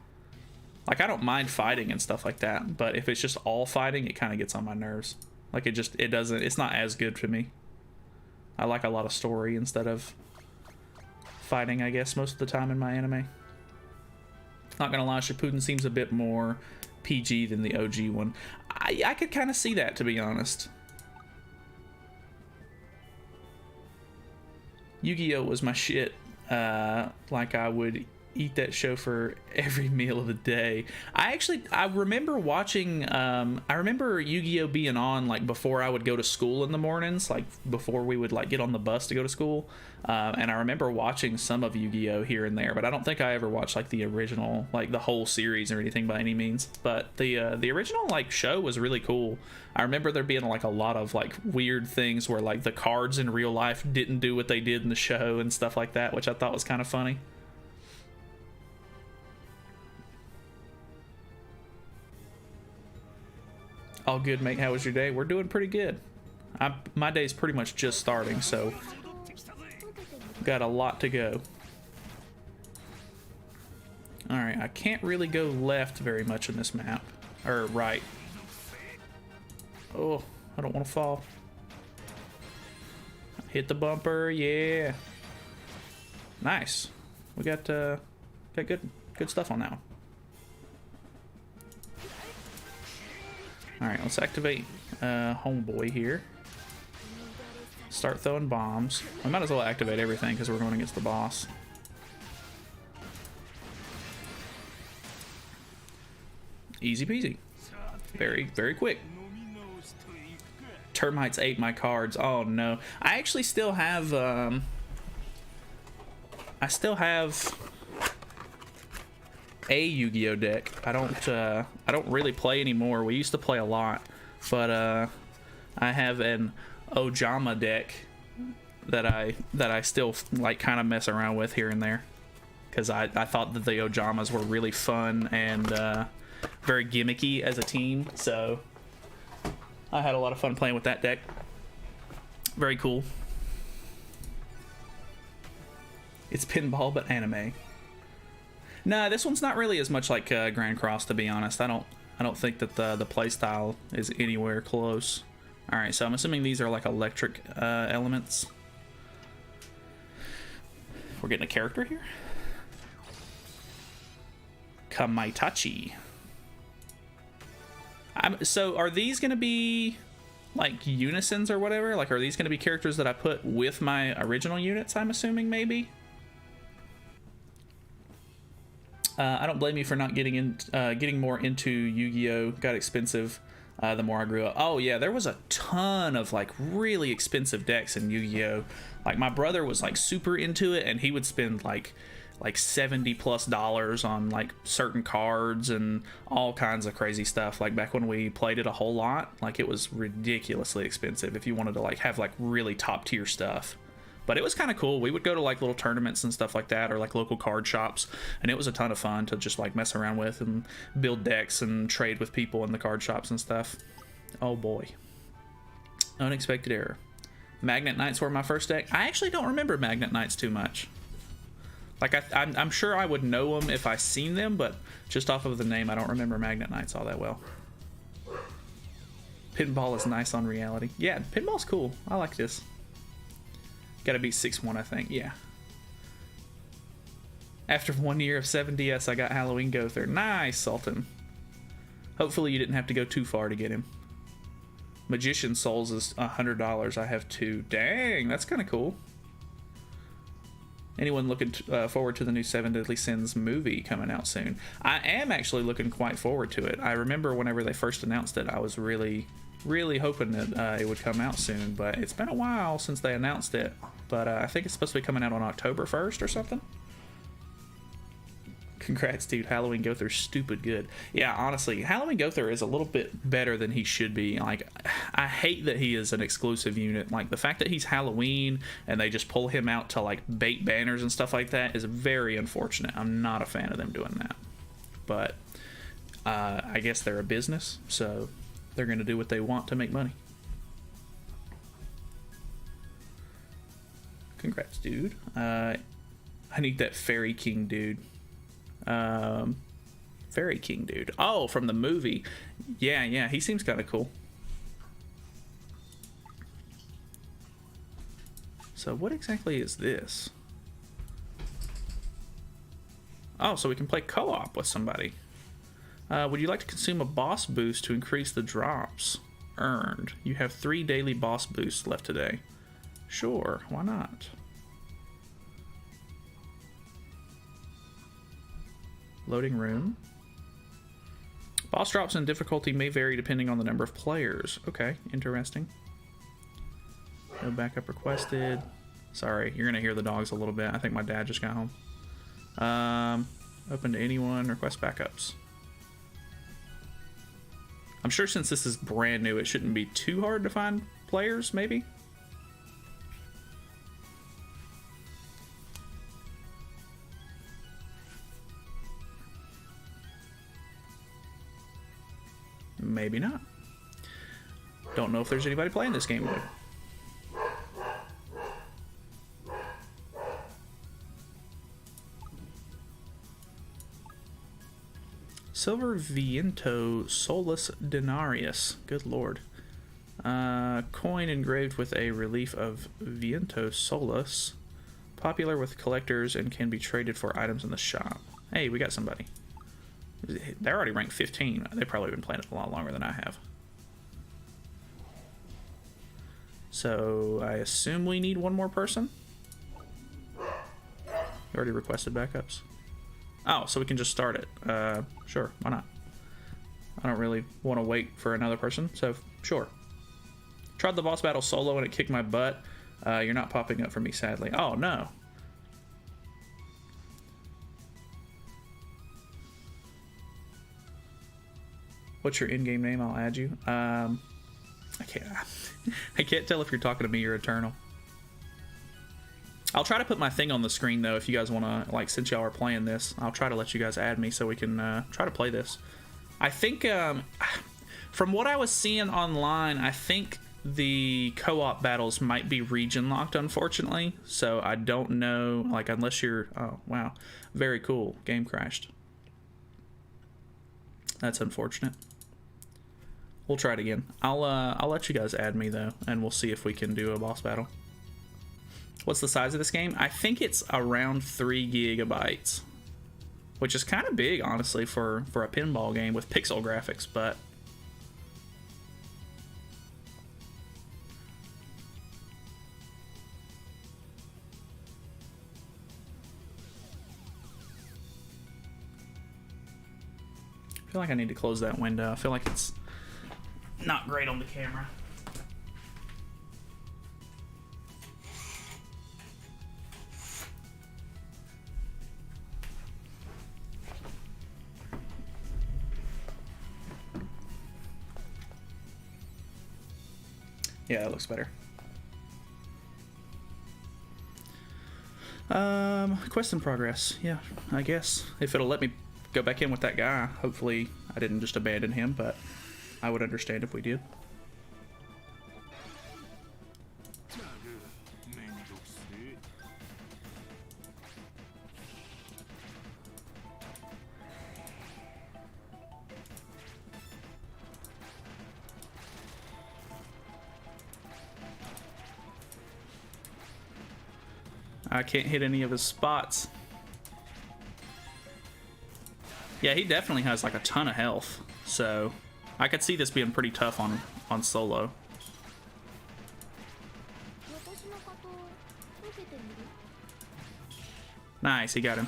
Like I don't mind fighting and stuff like that, but if it's just all fighting, it kind of gets on my nerves. Like it's not as good for me. I like a lot of story instead of fighting, I guess, most of the time in my anime. Not gonna lie, Shippuden seems a bit more PG than the OG one. I could kind of see that, to be honest. Yu-Gi-Oh! Was my shit. Like, I would eat that show for every meal of the day. I remember watching, I remember Yu-Gi-Oh! Being on, like, before I would go to school in the mornings, like, before we would, like, get on the bus to go to school. And I remember watching some of Yu-Gi-Oh! Here and there, but I don't think I ever watched, like, the original, like, the whole series or anything by any means. But the original, like, show was really cool. I remember there being, like, a lot of, like, weird things where, like, the cards in real life didn't do what they did in the show and stuff like that, which I thought was kind of funny. All good, mate. How was your day? We're doing pretty good. My day's pretty much just starting, so got a lot to go. Alright, I can't really go left very much in this map. Or right. Oh, I don't want to fall. Hit the bumper, yeah. Nice. We got good stuff on that one. Alright, let's activate Homeboy here. Start throwing bombs. We might as well activate everything because we're going against the boss. Easy peasy. Very, very quick. Termites ate my cards. Oh no. I actually still have a Yu-Gi-Oh deck. I don't really play anymore. We used to play a lot, but I have an Ojama deck that I still like kind of mess around with here and there because I thought that the Ojamas were really fun and very gimmicky as a team, so I had a lot of fun playing with that deck. Very cool. It's pinball but anime. Nah, this one's not really as much like Grand Cross, to be honest. I don't think that the play style is anywhere close. All right, so I'm assuming these are like electric elements. We're getting a character here. Kamaitachi. So are these gonna be like unisons or whatever? Like, are these gonna be characters that I put with my original units? I'm assuming maybe. I don't blame you for not getting more into Yu-Gi-Oh! Got expensive the more I grew up. Oh yeah, there was a ton of like really expensive decks in Yu-Gi-Oh! Like my brother was like super into it, and he would spend like $70+ on like certain cards and all kinds of crazy stuff. Like back when we played it a whole lot, like it was ridiculously expensive if you wanted to like have like really top tier stuff. But it was kind of cool. We would go to like little tournaments and stuff like that, or like local card shops, and it was a ton of fun to just like mess around with and build decks and trade with people in the card shops and stuff. Oh boy. Unexpected error. Magnet Knights were my first deck. I actually don't remember Magnet Knights too much. Like I'm sure I would know them if I seen them, but just off of the name, I don't remember Magnet Knights all that well. Pinball is nice on reality. Yeah, pinball's cool. I like this. Gotta be 6-1, I think. Yeah. After 1 year of 7DS, I got Halloween Gother. Nice, Sultan. Hopefully you didn't have to go too far to get him. Magician Souls is $100. I have 2. Dang, that's kind of cool. Anyone looking forward to the new Seven Deadly Sins movie coming out soon? I am actually looking quite forward to it. I remember whenever they first announced it, I was really hoping that it would come out soon, but it's been a while since they announced it. But I think it's supposed to be coming out on October 1st or something. Congrats, dude. Halloween Gother's stupid good. Yeah, honestly, Halloween Gother is a little bit better than he should be. Like, I hate that he is an exclusive unit. Like, the fact that he's Halloween and they just pull him out to, like, bait banners and stuff like that is very unfortunate. I'm not a fan of them doing that. But I guess they're a business, so they're going to do what they want to make money. Congrats, dude. I need that Fairy King dude. Fairy King dude. Oh, from the movie. Yeah, he seems kind of cool. So what exactly is this? Oh, so we can play co-op with somebody. Would you like to consume a boss boost to increase the drops earned? You have 3 daily boss boosts left today. Sure, why not? Loading room. Boss drops in difficulty may vary depending on the number of players. Okay, interesting. No backup requested. Sorry, you're gonna hear the dogs a little bit. I think my dad just got home. Open to anyone, request backups. I'm sure since this is brand new, it shouldn't be too hard to find players, maybe? Maybe not. Don't know if there's anybody playing this game mode. Silver Viento Solus Denarius. Good lord. Coin engraved with a relief of Viento Solus. Popular with collectors and can be traded for items in the shop. Hey, we got somebody. They're already ranked 15. They've probably been playing it a lot longer than I have. So I assume we need one more person. You already requested backups. Oh, so we can just start it. Sure, why not? I don't really want to wait for another person, so sure. Tried the boss battle solo and it kicked my butt. You're not popping up for me, sadly. Oh, no. What's your in-game name? I'll add you. I can't tell if you're talking to me or Eternal. I'll try to put my thing on the screen though if you guys want to, like, since y'all are playing this, I'll try to let you guys add me so we can try to play this. I think from what I was seeing online, I think the co-op battles might be region locked, unfortunately. So I don't know, like, unless you're, oh wow, very cool. Game crashed. That's unfortunate. We'll try it again. I'll let you guys add me though, and we'll see if we can do a boss battle. What's the size of this game? I think it's around 3 gigabytes, which is kind of big, honestly, for a pinball game with pixel graphics, but I feel like I need to close that window. I feel like it's not great on the camera. Yeah, that looks better. Quest in progress. Yeah, I guess. If it'll let me go back in with that guy. Hopefully I didn't just abandon him, but I would understand if we did. I can't hit any of his spots. Yeah, he definitely has like a ton of health, so I could see this being pretty tough on solo. Nice, he got him.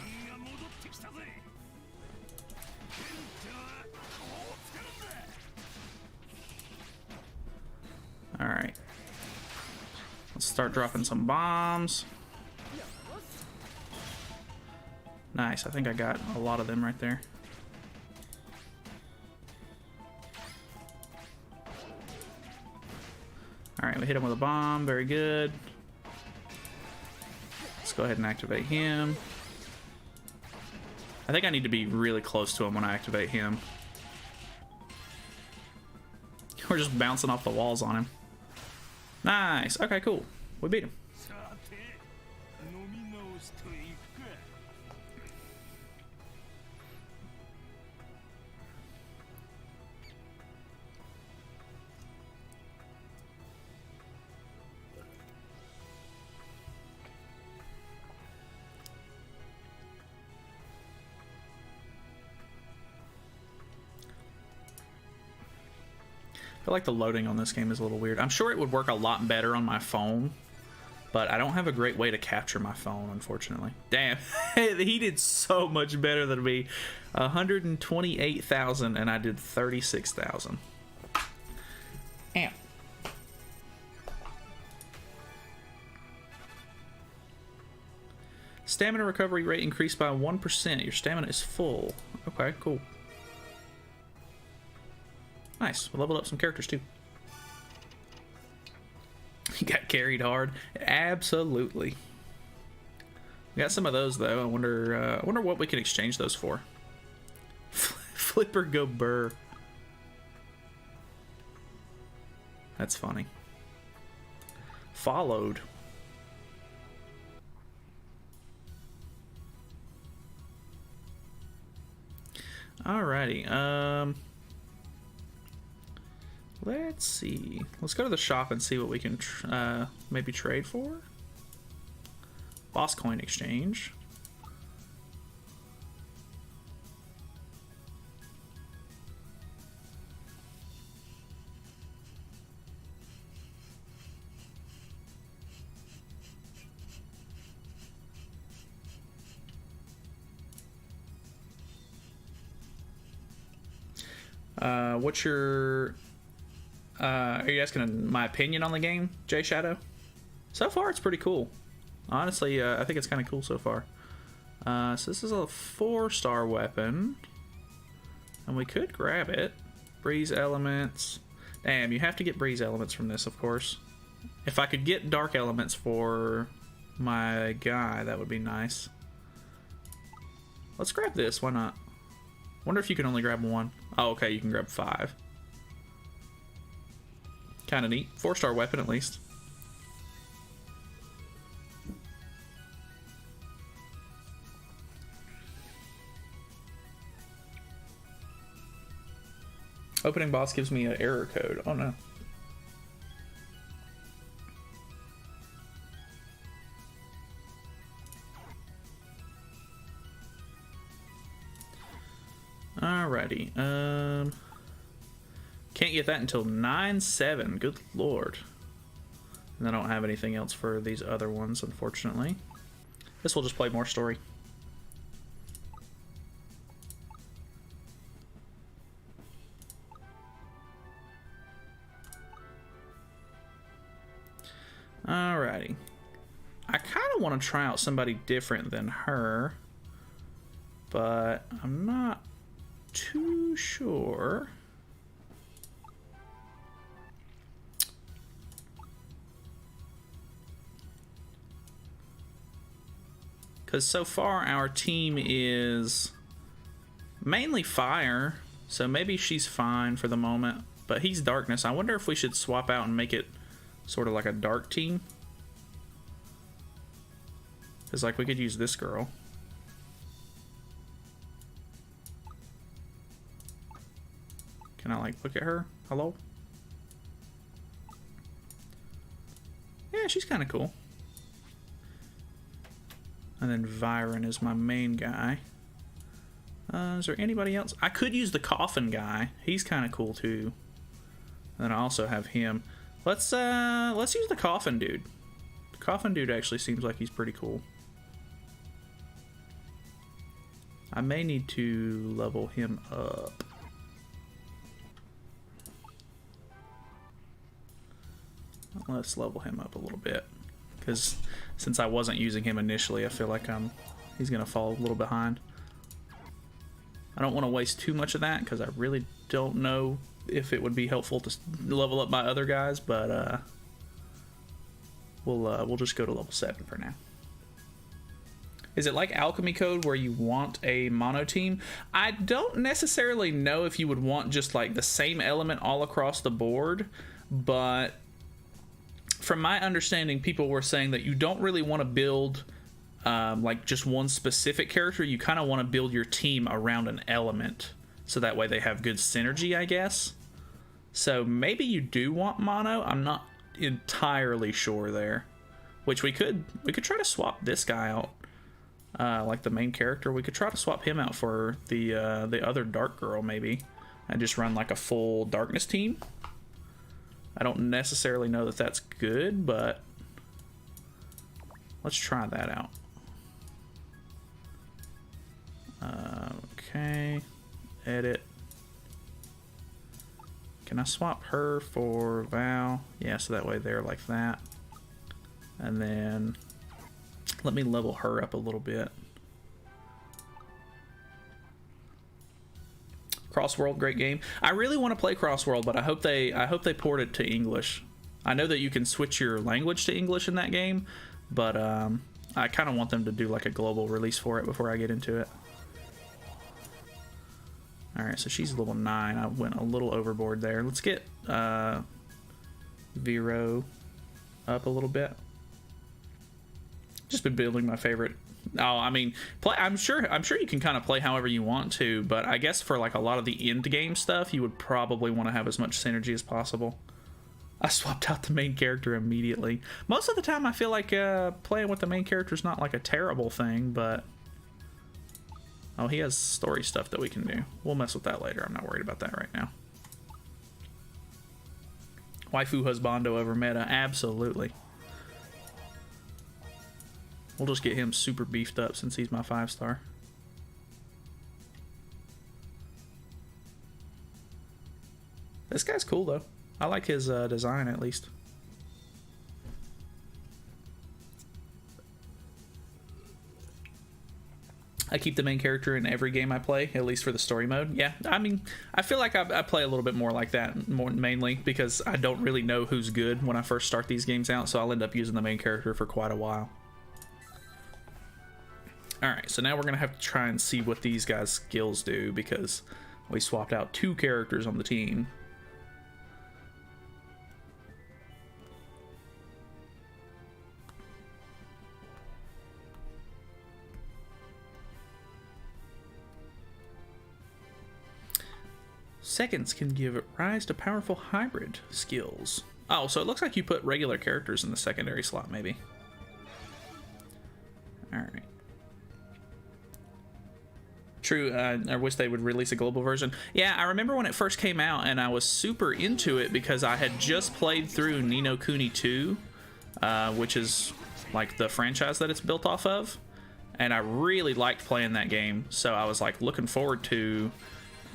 All right, let's start dropping some bombs. Nice, I think I got a lot of them right there. Alright, we hit him with a bomb, very good. Let's go ahead and activate him. I think I need to be really close to him when I activate him. We're just bouncing off the walls on him. Nice, okay, cool. We beat him. I feel like the loading on this game is a little weird. I'm sure it would work a lot better on my phone, but I don't have a great way to capture my phone, unfortunately. Damn, he did so much better than me. 128,000, and I did 36,000. Damn. Stamina recovery rate increased by 1%. Your stamina is full. Okay, cool. Nice. We leveled up some characters too. He got carried hard. Absolutely. We got some of those though. I wonder what we can exchange those for. Flipper go burr. That's funny. Followed. Alrighty. Let's see. Let's go to the shop and see what we can maybe trade for. Boss coin exchange. What's your... are you asking my opinion on the game, Jay Shadow? So far, it's pretty cool. Honestly, I think it's kind of cool so far. So this is a 4-star weapon. And we could grab it. Breeze elements. Damn, you have to get breeze elements from this, of course. If I could get dark elements for my guy, that would be nice. Let's grab this, why not? Wonder if you can only grab 1. Oh, okay, you can grab 5. Kind of neat. 4-star weapon, at least. Opening boss gives me an error code. Oh, no. Alrighty. Can't get that until 9/7. Good lord. And I don't have anything else for these other ones, unfortunately. This will just play more story. Alrighty. I kind of want to try out somebody different than her, but I'm not too sure. Because so far our team is mainly fire, so maybe she's fine for the moment, but he's darkness. I wonder if we should swap out and make it sort of like a dark team. Because like we could use this girl. Can I like look at her? Hello? Yeah, she's kind of cool. And then Viren is my main guy. Is there anybody else? I could use the coffin guy. He's kind of cool too. And then I also have him. Let's use the coffin dude. The coffin dude actually seems like he's pretty cool. I may need to level him up. Let's level him up a little bit, because since I wasn't using him initially, I feel like he's gonna fall a little behind. I don't want to waste too much of that because I really don't know if it would be helpful to level up my other guys, but we'll just go to level 7 for now. Is it like Alchemy Code where you want a mono team? I don't necessarily know if you would want just like the same element all across the board, but from my understanding, people were saying that you don't really want to build like just one specific character. You kind of want to build your team around an element, so that way they have good synergy, I guess. So maybe you do want mono. I'm not entirely sure there. Which we could try to swap this guy out, like the main character. We could try to swap him out for the other dark girl maybe, and just run like a full darkness team. I don't necessarily know that that's good, but let's try that out. Okay, edit. Can I swap her for Val? Yeah, so that way they're like that. And then let me level her up a little bit. Crossworld, great game. I really want to play Crossworld, but I hope they port it to English. I know that you can switch your language to English in that game, but I kind of want them to do like a global release for it before I get into it. All right, so she's level 9. I went a little overboard there. Let's get Vero up a little bit. Just been building my favorite. Oh, I mean, I'm sure you can kind of play however you want to, but I guess for like a lot of the end game stuff, you would probably want to have as much synergy as possible. I swapped out the main character immediately. Most of the time, I feel like playing with the main character is not like a terrible thing, but oh, he has story stuff that we can do. We'll mess with that later. I'm not worried about that right now. Waifu husbando over meta, absolutely. We'll just get him super beefed up since he's my 5-star. This guy's cool though. I like his design at least. I keep the main character in every game I play, at least for the story mode. Yeah, I mean, I feel like I play a little bit more like that, mainly because I don't really know who's good when I first start these games out, so I'll end up using the main character for quite a while. Alright, so now we're going to have to try and see what these guys' skills do, because we swapped out 2 characters on the team. Seconds can give rise to powerful hybrid skills. Oh, so it looks like you put regular characters in the secondary slot, maybe. Alright. True, I wish they would release a global version. Yeah, I remember when it first came out, and I was super into it because I had just played through Ni no Kuni 2, which is like the franchise that it's built off of, and I really liked playing that game, so I was like looking forward to...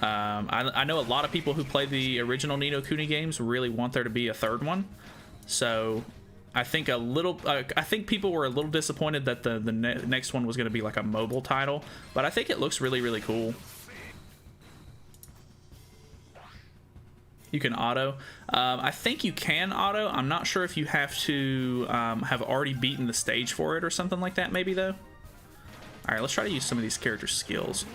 I know a lot of people who play the original Ni no Kuni games really want there to be a third one, so... I think I think people were a little disappointed that the next one was going to be like a mobile title, but I think it looks really, really cool. You can auto. I think you can auto. I'm not sure if you have to have already beaten the stage for it or something like that, maybe, though. All right, let's try to use some of these character skills.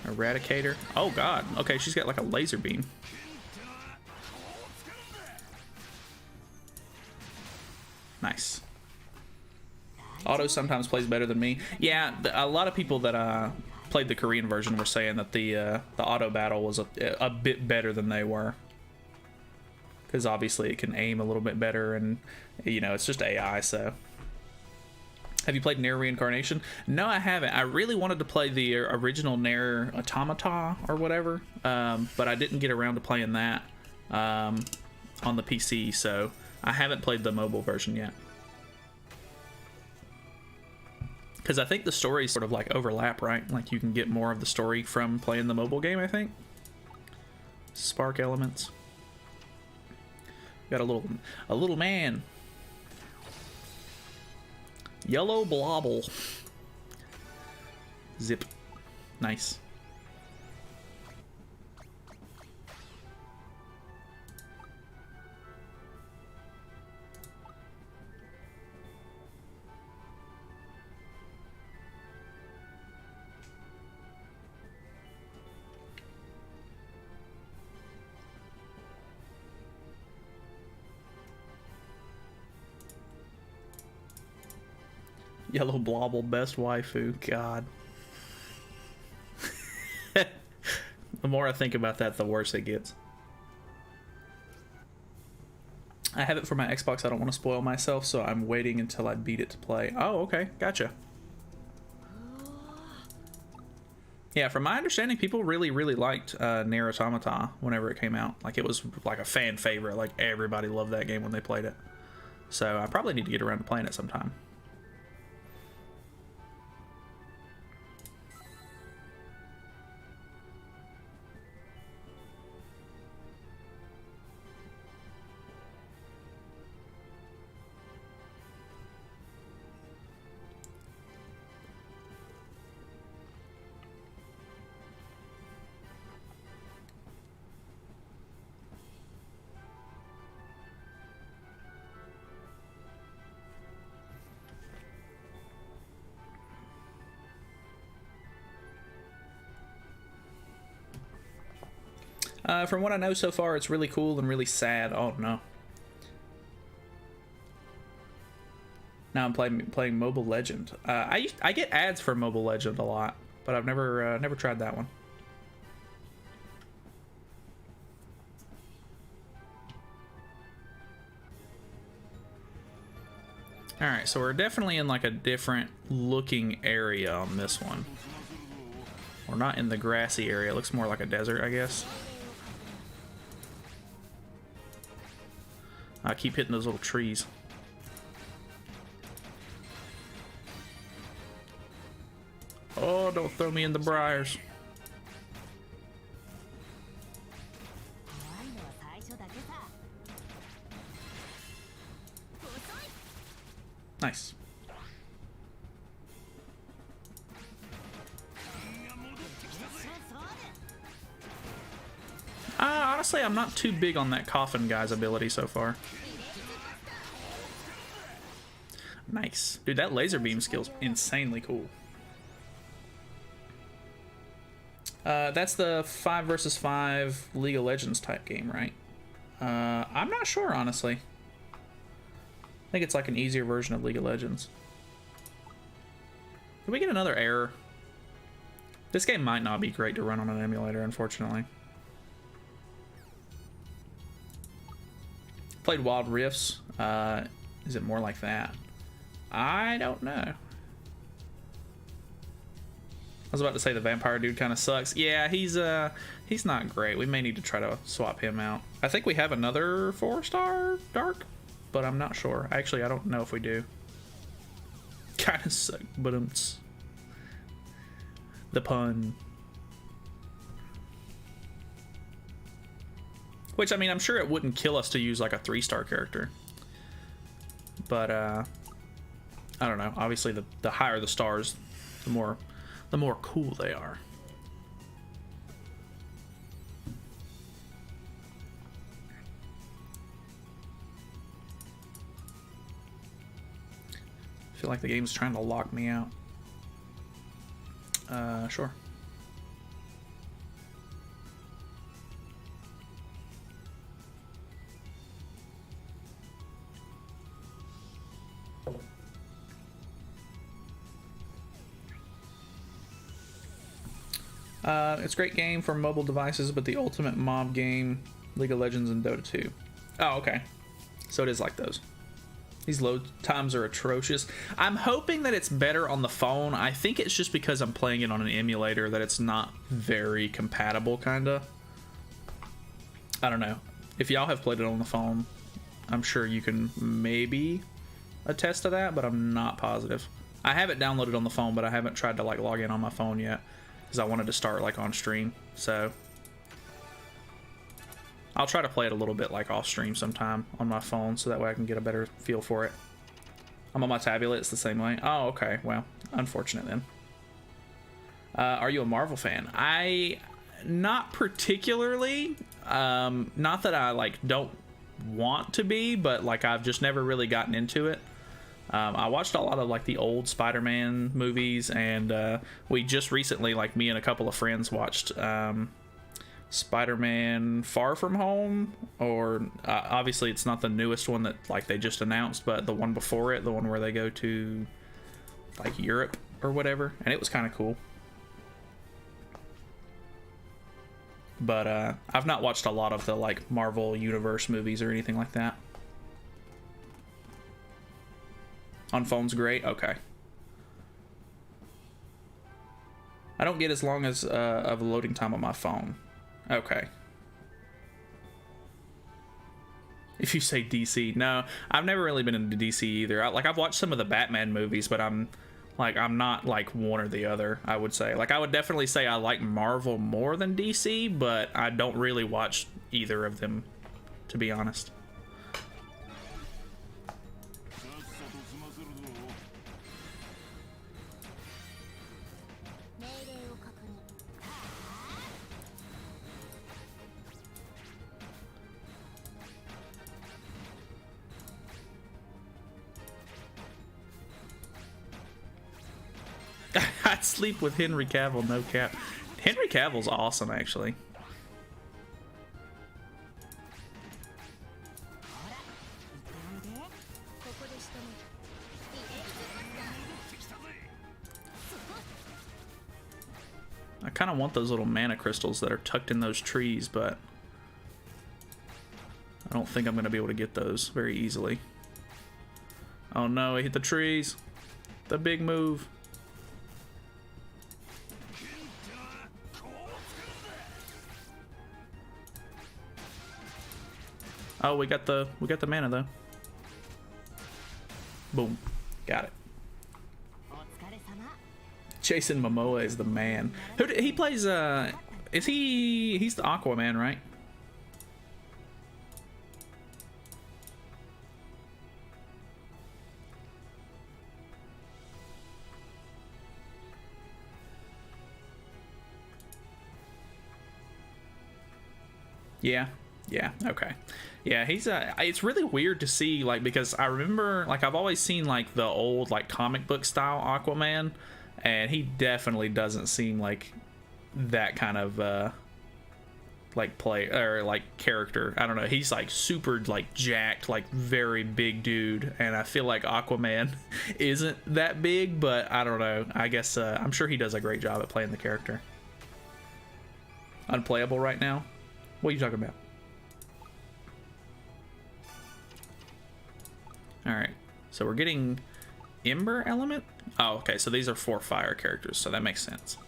Eradicator. Oh, God. Okay, she's got like a laser beam. Nice. Auto sometimes plays better than me. Yeah, a lot of people that played the Korean version were saying that the auto battle was a bit better than they were. Because obviously it can aim a little bit better, and you know, it's just AI, so. Have you played Nair Reincarnation? No, I haven't. I really wanted to play the original Nair Automata or whatever, but I didn't get around to playing that on the PC, so I haven't played the mobile version yet. Because I think the stories sort of like overlap, right? Like you can get more of the story from playing the mobile game, I think. Spark elements. Got a little man. Yellow blobble. Zip. Nice. Yellow blobble, best waifu. God. The more I think about that, the worse it gets. I have it for my Xbox. I don't want to spoil myself, so I'm waiting until I beat it to play. Oh, okay. Gotcha. Yeah, from my understanding, people really, really liked Nier Automata whenever it came out. Like, it was like a fan favorite. Like, everybody loved that game when they played it. So I probably need to get around to playing it sometime. From what I know so far, it's really cool and really sad. Oh no! Now I'm playing Mobile Legend. I get ads for Mobile Legend a lot, but I've never tried that one. All right, so we're definitely in like a different looking area on this one. We're not in the grassy area. It looks more like a desert, I guess. I keep hitting those little trees. Oh, don't throw me in the briars. Nice. Honestly, I'm not too big on that coffin guy's ability so far. Nice. Dude, that laser beam skill's insanely cool. That's the 5 versus 5 League of Legends type game, right? I'm not sure, honestly. I think it's like an easier version of League of Legends. Did we get another error? This game might not be great to run on an emulator, unfortunately. Played Wild Rifts. Is it more like that? I don't know. I was about to say the vampire dude kind of sucks. Yeah, he's not great. We may need to try to swap him out. I think we have another 4-star Dark, but I'm not sure. Actually, I don't know if we do. Kind of suck, but the pun. Which, I mean, I'm sure it wouldn't kill us to use like a 3-star character. But I don't know. Obviously, the higher the stars, the more cool they are. I feel like the game's trying to lock me out. Sure. It's a great game for mobile devices, but the ultimate mob game, League of Legends and Dota 2. Oh, okay. So it is like those. These load times are atrocious. I'm hoping that it's better on the phone. I think it's just because I'm playing it on an emulator that it's not very compatible, kinda. I don't know. If y'all have played it on the phone, I'm sure you can maybe attest to that, but I'm not positive. I have it downloaded on the phone, but I haven't tried to like log in on my phone yet because I wanted to start like on stream. So I'll try to play it a little bit like off stream sometime on my phone so that way I can get a better feel for it. I'm on my tablet, it's the same way. Oh, okay. Well, unfortunate then. Are you a Marvel fan? Not particularly. Not that I like don't want to be, but like I've just never really gotten into it. I watched a lot of like the old Spider-Man movies, and we just recently, like me and a couple of friends, watched Spider-Man Far From Home, or obviously it's not the newest one that like they just announced, but the one before it, the one where they go to like Europe or whatever, and it was kind of cool. But I've not watched a lot of the like Marvel Universe movies or anything like that. On phone's great? Okay. I don't get as long as of a loading time on my phone. Okay. If you say DC, no, I've never really been into DC either. I've watched some of the Batman movies, but I'm not like one or the other, I would say. Like, I would definitely say I like Marvel more than DC, but I don't really watch either of them, to be honest. I'd sleep with Henry Cavill, no cap. Henry Cavill's awesome, actually. I kind of want those little mana crystals that are tucked in those trees, but I don't think I'm going to be able to get those very easily. Oh no, I hit the trees. The big move. Oh, we got the mana though. Boom, got it. Jason Momoa is the man. He plays? He's the Aquaman, right? Yeah. Yeah, okay. Yeah, he's it's really weird to see, like, because I remember, like, I've always seen, like, the old, like, comic book style Aquaman, and he definitely doesn't seem like that kind of, like, play, or, like, character. I don't know, he's, like, super, like, jacked, like, very big dude, and I feel like Aquaman isn't that big, but I don't know. I guess, I'm sure he does a great job at playing the character. Unplayable right now? What are you talking about? Alright, so we're getting Ember Element? Oh, okay, so these are 4 fire characters, so that makes sense.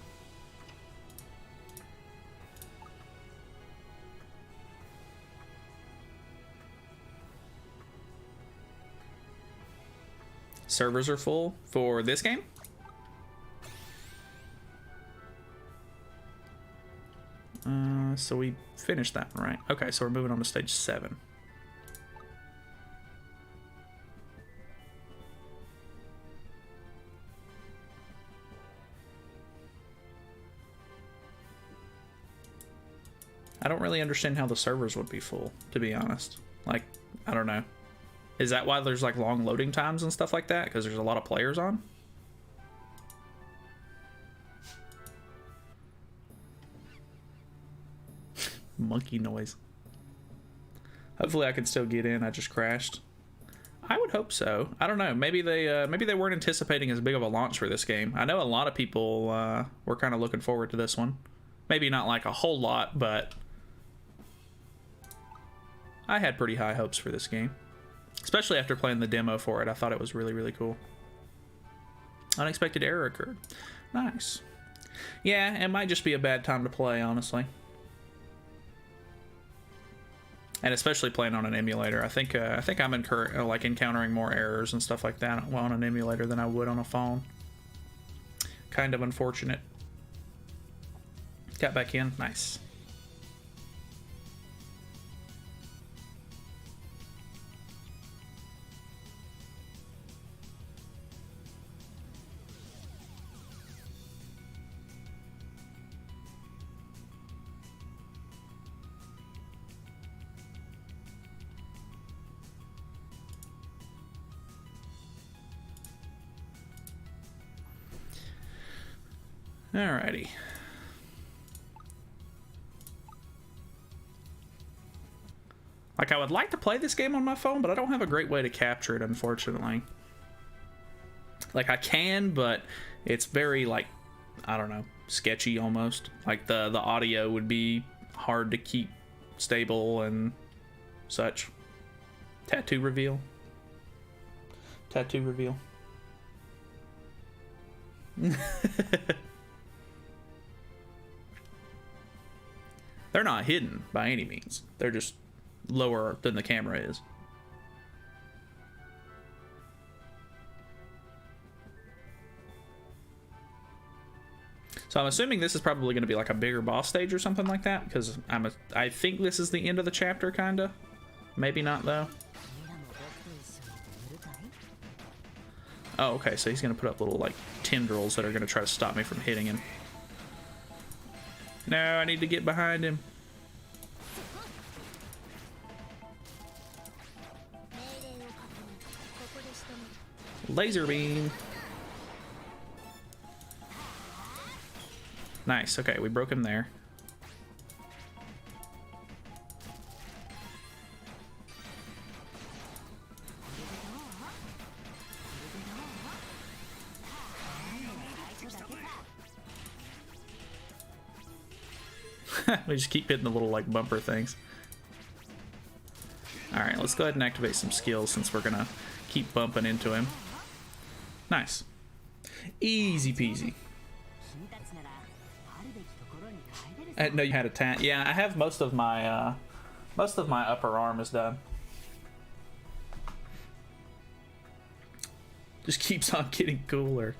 Servers are full for this game? So we finished that one, right? Okay, so we're moving on to stage 7. I don't really understand how the servers would be full, to be honest. Like, I don't know. Is that why there's like long loading times and stuff like that? Because there's a lot of players on? Monkey noise. Hopefully I can still get in. I just crashed. I would hope so. I don't know. Maybe they weren't anticipating as big of a launch for this game. I know a lot of people were kind of looking forward to this one. Maybe not like a whole lot, but I had pretty high hopes for this game. Especially after playing the demo for it. I thought it was really, really cool. Unexpected error occurred. Nice. Yeah, it might just be a bad time to play, honestly. And especially playing on an emulator. I think I'm encountering more errors and stuff like that on an emulator than I would on a phone. Kind of unfortunate. Got back in. Nice. Alrighty. Like, I would like to play this game on my phone, but I don't have a great way to capture it, unfortunately. Like, I can, but it's very, like, I don't know, sketchy almost. Like, the audio would be hard to keep stable and such. Tattoo reveal. Tattoo reveal. They're not hidden by any means. They're just lower than the camera is. So I'm assuming this is probably going to be like a bigger boss stage or something like that, because I think this is the end of the chapter, kinda. Maybe not though. Oh, okay, so he's going to put up little like tendrils that are going to try to stop me from hitting him. No, I need to get behind him. Laser beam. Nice. Okay, we broke him there. We just keep hitting the little like bumper things. All right, let's go ahead and activate some skills since we're gonna keep bumping into him. Nice. Easy peasy. I didn't know you had a tat. Yeah, I have most of my upper arm is done. Just keeps on getting cooler.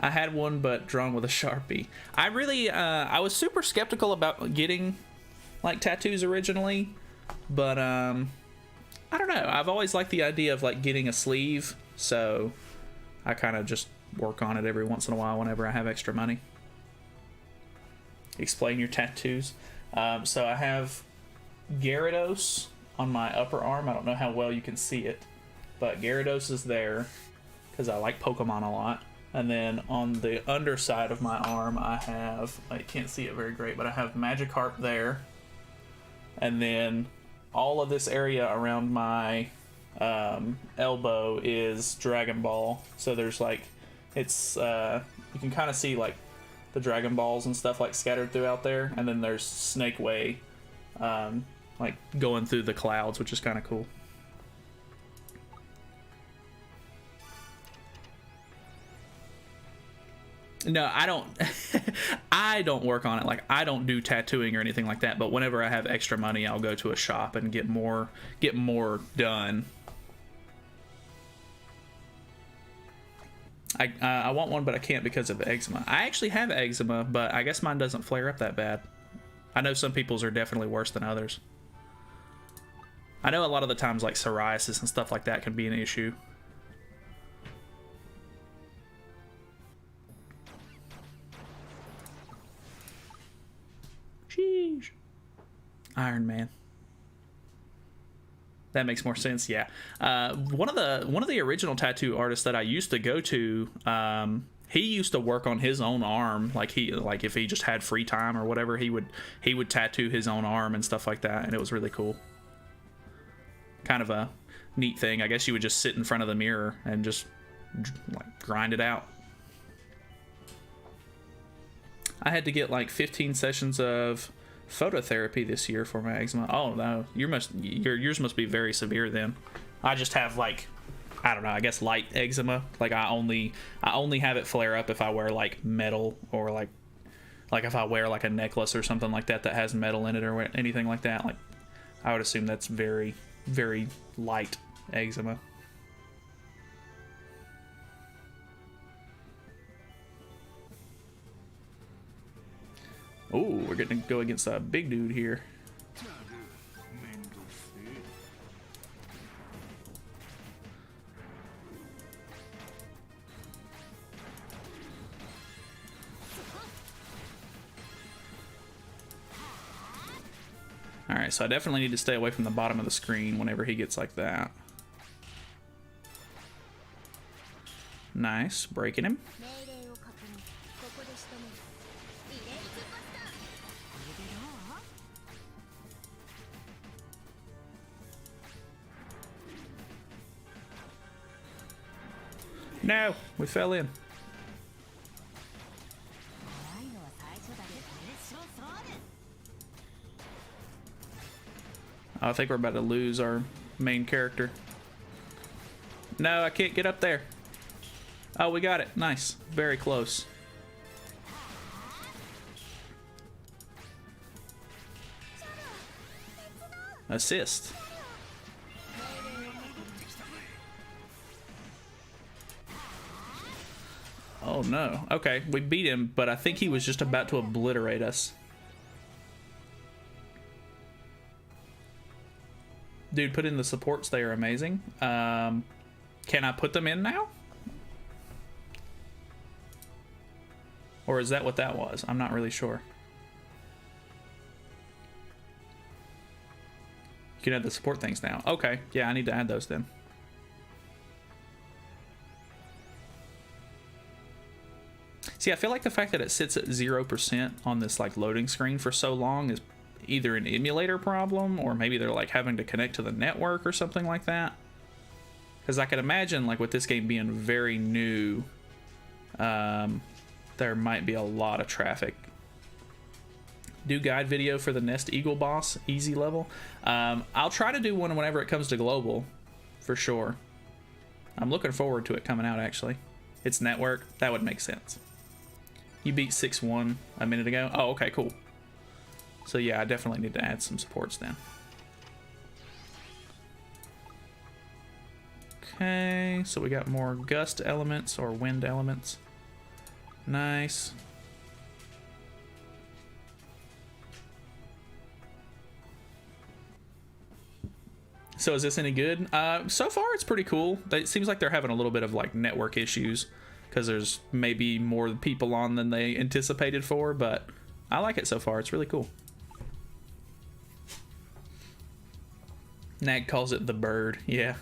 I had one, but drawn with a Sharpie. I really, I was super skeptical about getting like tattoos originally, but I don't know. I've always liked the idea of like getting a sleeve, so I kind of just work on it every once in a while whenever I have extra money. Explain your tattoos. So I have Gyarados on my upper arm. I don't know how well you can see it, but Gyarados is there because I like Pokemon a lot. And then on the underside of my arm, I have, I can't see it very great, but I have Magikarp there. And then all of this area around my elbow is Dragon Ball. So there's like, it's, you can kind of see like the Dragon Balls and stuff like scattered throughout there. And then there's Snake Way, like going through the clouds, which is kind of cool. No, I don't. I don't work on it. Like, I don't do tattooing or anything like that. But whenever I have extra money, I'll go to a shop and get more done. I want one, but I can't because of eczema. I actually have eczema, but I guess mine doesn't flare up that bad. I know some people's are definitely worse than others. I know a lot of the times, like psoriasis and stuff like that, can be an issue. Sheesh. Iron Man. That makes more sense. Yeah. One of the original tattoo artists that I used to go to, he used to work on his own arm. Like if he just had free time or whatever, he would tattoo his own arm and stuff like that, and it was really cool. Kind of a neat thing. I guess you would just sit in front of the mirror and just like grind it out. I had to get like 15 sessions of phototherapy this year for my eczema. Oh no, yours must be very severe then. I just have like, I don't know, I guess light eczema. Like I only have it flare up if I wear like metal, or like if I wear like a necklace or something like that has metal in it or anything like that. Like I would assume that's very, very light eczema. Oh, we're gonna go against a big dude here. Alright, so I definitely need to stay away from the bottom of the screen whenever he gets like that. Nice, breaking him. No, we fell in. I think we're about to lose our main character. No, I can't get up there. Oh, we got it. Nice. Very close. Assist. Oh no. Okay, we beat him, but I think he was just about to obliterate us. Dude, put in the supports. They are amazing. Can I put them in now? Or is that what that was? I'm not really sure. You can add the support things now. Okay, yeah, I need to add those then. See, I feel like the fact that it sits at 0% on this like loading screen for so long is either an emulator problem, or maybe they're like having to connect to the network or something like that. Because I can imagine, like, with this game being very new, there might be a lot of traffic. Do guide video for the Nest Eagle boss, easy level. I'll try to do one whenever it comes to global, for sure. I'm looking forward to it coming out, actually. It's network, that would make sense. You beat 6-1 a minute ago. Oh, okay, cool. So yeah, I definitely need to add some supports then. Okay, so we got more gust elements or wind elements. Nice. So is this any good? So far it's pretty cool. It seems like they're having a little bit of like network issues because there's maybe more people on than they anticipated for, but I like it so far. It's really cool. Nag calls it the bird. Yeah.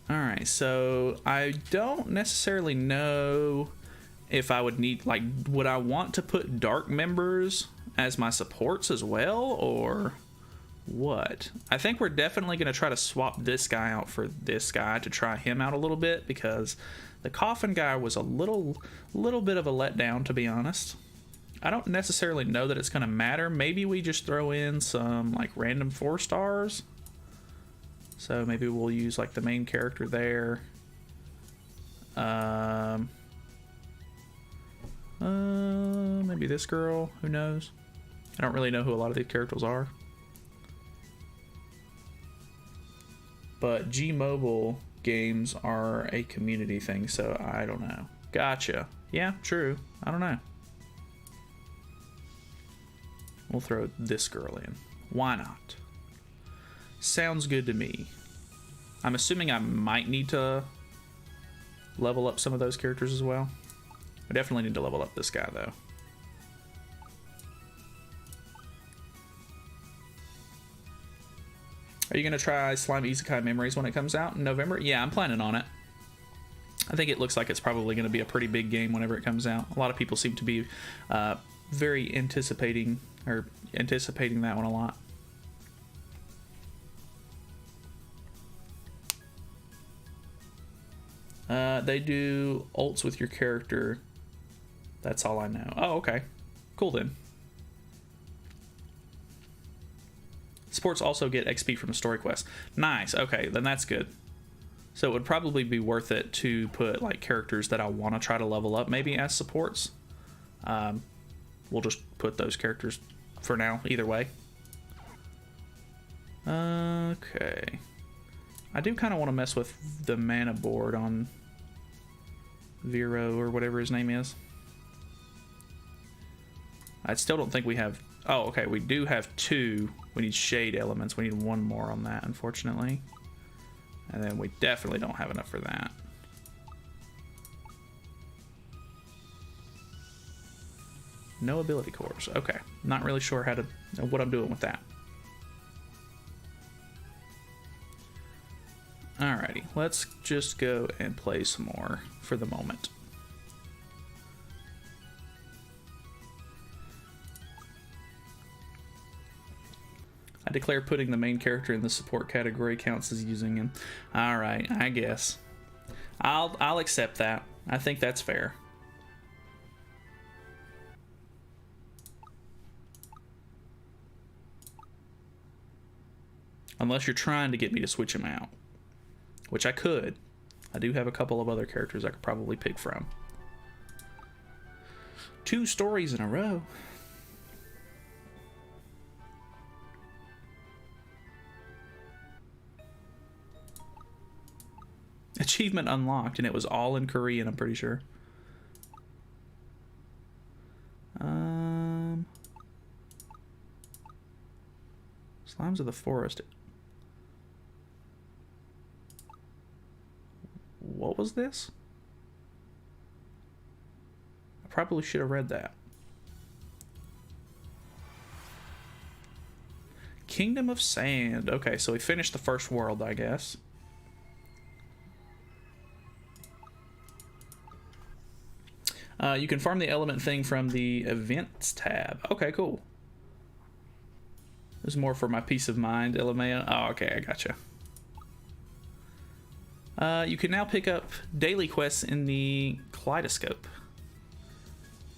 Alright, so I don't necessarily know if I would need, like, would I want to put dark members as my supports as well, or what? I think we're definitely going to try to swap this guy out for this guy to try him out a little bit, because the coffin guy was a little bit of a letdown, to be honest. I don't necessarily know that it's going to matter. Maybe we just throw in some like random 4 stars. So maybe we'll use like the main character there. Maybe this girl, who knows? I don't really know who a lot of these characters are. But G-Mobile games are a community thing, so I don't know. Gotcha. Yeah, true. I don't know. We'll throw this girl in. Why not? Sounds good to me. I'm assuming I might need to level up some of those characters as well. I definitely need to level up this guy, though. Are you going to try Slime Isekai Memories when it comes out in November? Yeah, I'm planning on it. I think it looks like it's probably going to be a pretty big game whenever it comes out. A lot of people seem to be very anticipating that one a lot. They do ults with your character. That's all I know. Oh, okay. Cool then. Sports also get XP from story quests. Nice. Okay, then that's good. So it would probably be worth it to put like characters that I want to try to level up maybe as supports. We'll just put those characters for now, either way. Okay. I do kind of want to mess with the mana board on Vero or whatever his name is. I still don't think we have... Oh, okay, we do have 2. We need shade elements. We need 1 more on that, unfortunately. And then we definitely don't have enough for that. No ability cores. Okay, not really sure what I'm doing with that. Alrighty, let's just go and play some more for the moment. I declare putting the main character in the support category counts as using him. Alright, I guess. I'll accept that. I think that's fair. Unless you're trying to get me to switch him out. Which I could. I do have a couple of other characters I could probably pick from. 2 stories in a row. Achievement unlocked, and it was all in Korean, I'm pretty sure. Slimes of the forest. What was this? I probably should have read that. Kingdom of Sand. Okay, so we finished the first world, I guess. You can farm the element thing from the events tab. Okay, cool. This is more for my peace of mind, LMAO. Oh, okay, I gotcha. You can now pick up daily quests in the Kaleidoscope.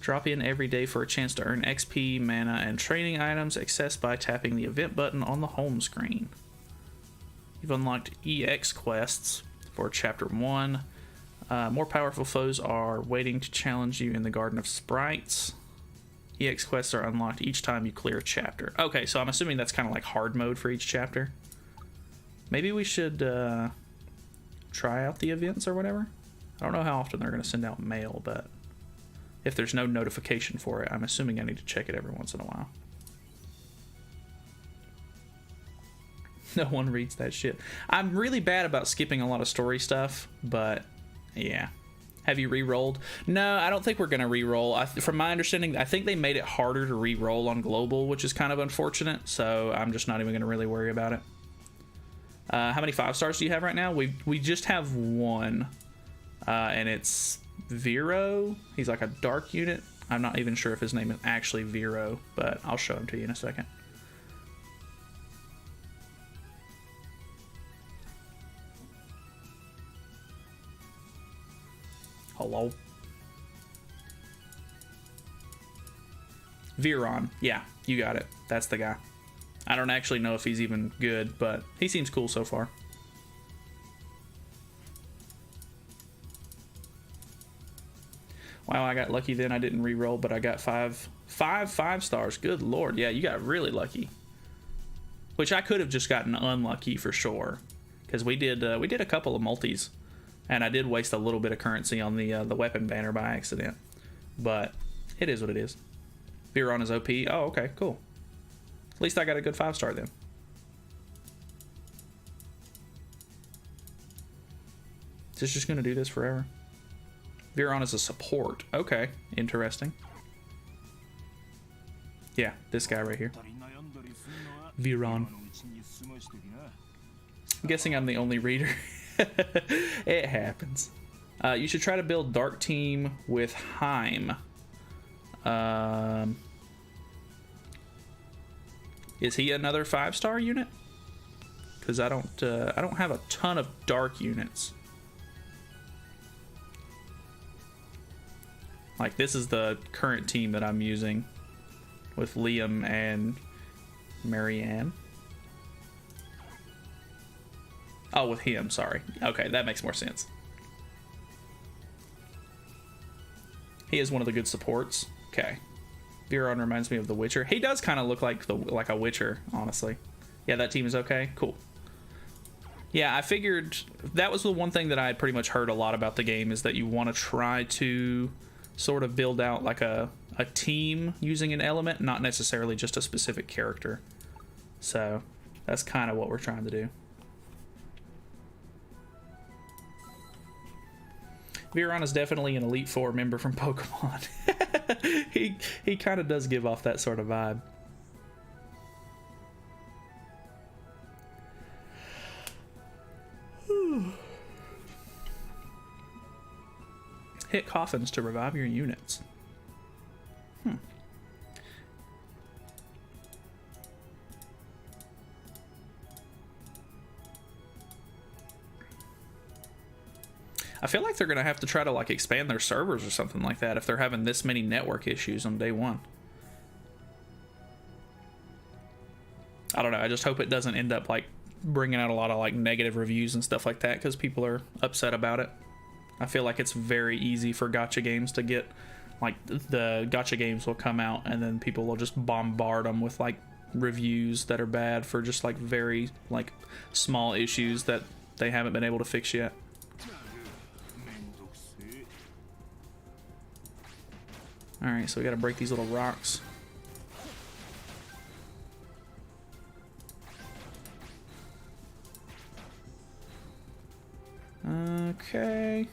Drop in every day for a chance to earn XP, mana, and training items accessed by tapping the event button on the home screen. You've unlocked EX quests for Chapter 1. More powerful foes are waiting to challenge you in the Garden of Sprites. EX quests are unlocked each time you clear a chapter. Okay, so I'm assuming that's kind of like hard mode for each chapter. Maybe we should try out the events or whatever. I don't know how often they're going to send out mail, but if there's no notification for it, I'm assuming I need to check it every once in a while. No one reads that shit. I'm really bad about skipping a lot of story stuff, but yeah. Have you re-rolled? No, I don't think we're going to re-roll. From my understanding, I think they made it harder to re-roll on global, which is kind of unfortunate, so I'm just not even going to really worry about it. How many 5 stars do you have right now? We just have one, and it's Vero. He's like a dark unit. I'm not even sure if his name is actually Vero, but I'll show him to you in a second. Hello. Viron. Yeah, you got it. That's the guy. I don't actually know if he's even good, but he seems cool so far. Wow, I got lucky then. I didn't re-roll, but I got five 5 stars. Good lord. Yeah, you got really lucky. Which I could have just gotten unlucky for sure, because we did a couple of multis. And I did waste a little bit of currency on the weapon banner by accident. But it is what it is. Viron is OP. Oh, okay, cool. At least I got a good 5 star then. Is this just going to do this forever? Viron is a support. Okay, interesting. Yeah, this guy right here. Viron. I'm guessing I'm the only reader. It happens. You should try to build Dark Team with Heim. Is he another 5-star unit? Because I don't have a ton of dark units. Like, this is the current team that I'm using with Liam and Marianne. Oh, with him, sorry. Okay, that makes more sense. He is one of the good supports. Okay. Viron reminds me of the Witcher. He does kind of look like a Witcher, honestly. Yeah, that team is okay. Cool. Yeah, I figured that was the one thing that I had pretty much heard a lot about the game, is that you want to try to sort of build out like a team using an element, not necessarily just a specific character. So that's kind of what we're trying to do. Viron is definitely an Elite Four member from Pokemon. He kind of does give off that sort of vibe. Hit coffins to revive your units. I feel like they're going to have to try to like expand their servers or something like that if they're having this many network issues on day one. I don't know. I just hope it doesn't end up like bringing out a lot of like negative reviews and stuff like that because people are upset about it. I feel like it's very easy for gacha games to get, like, the gacha games will come out and then people will just bombard them with like reviews that are bad for just like very like small issues that they haven't been able to fix yet. All right, so we got to break these little rocks. Okay.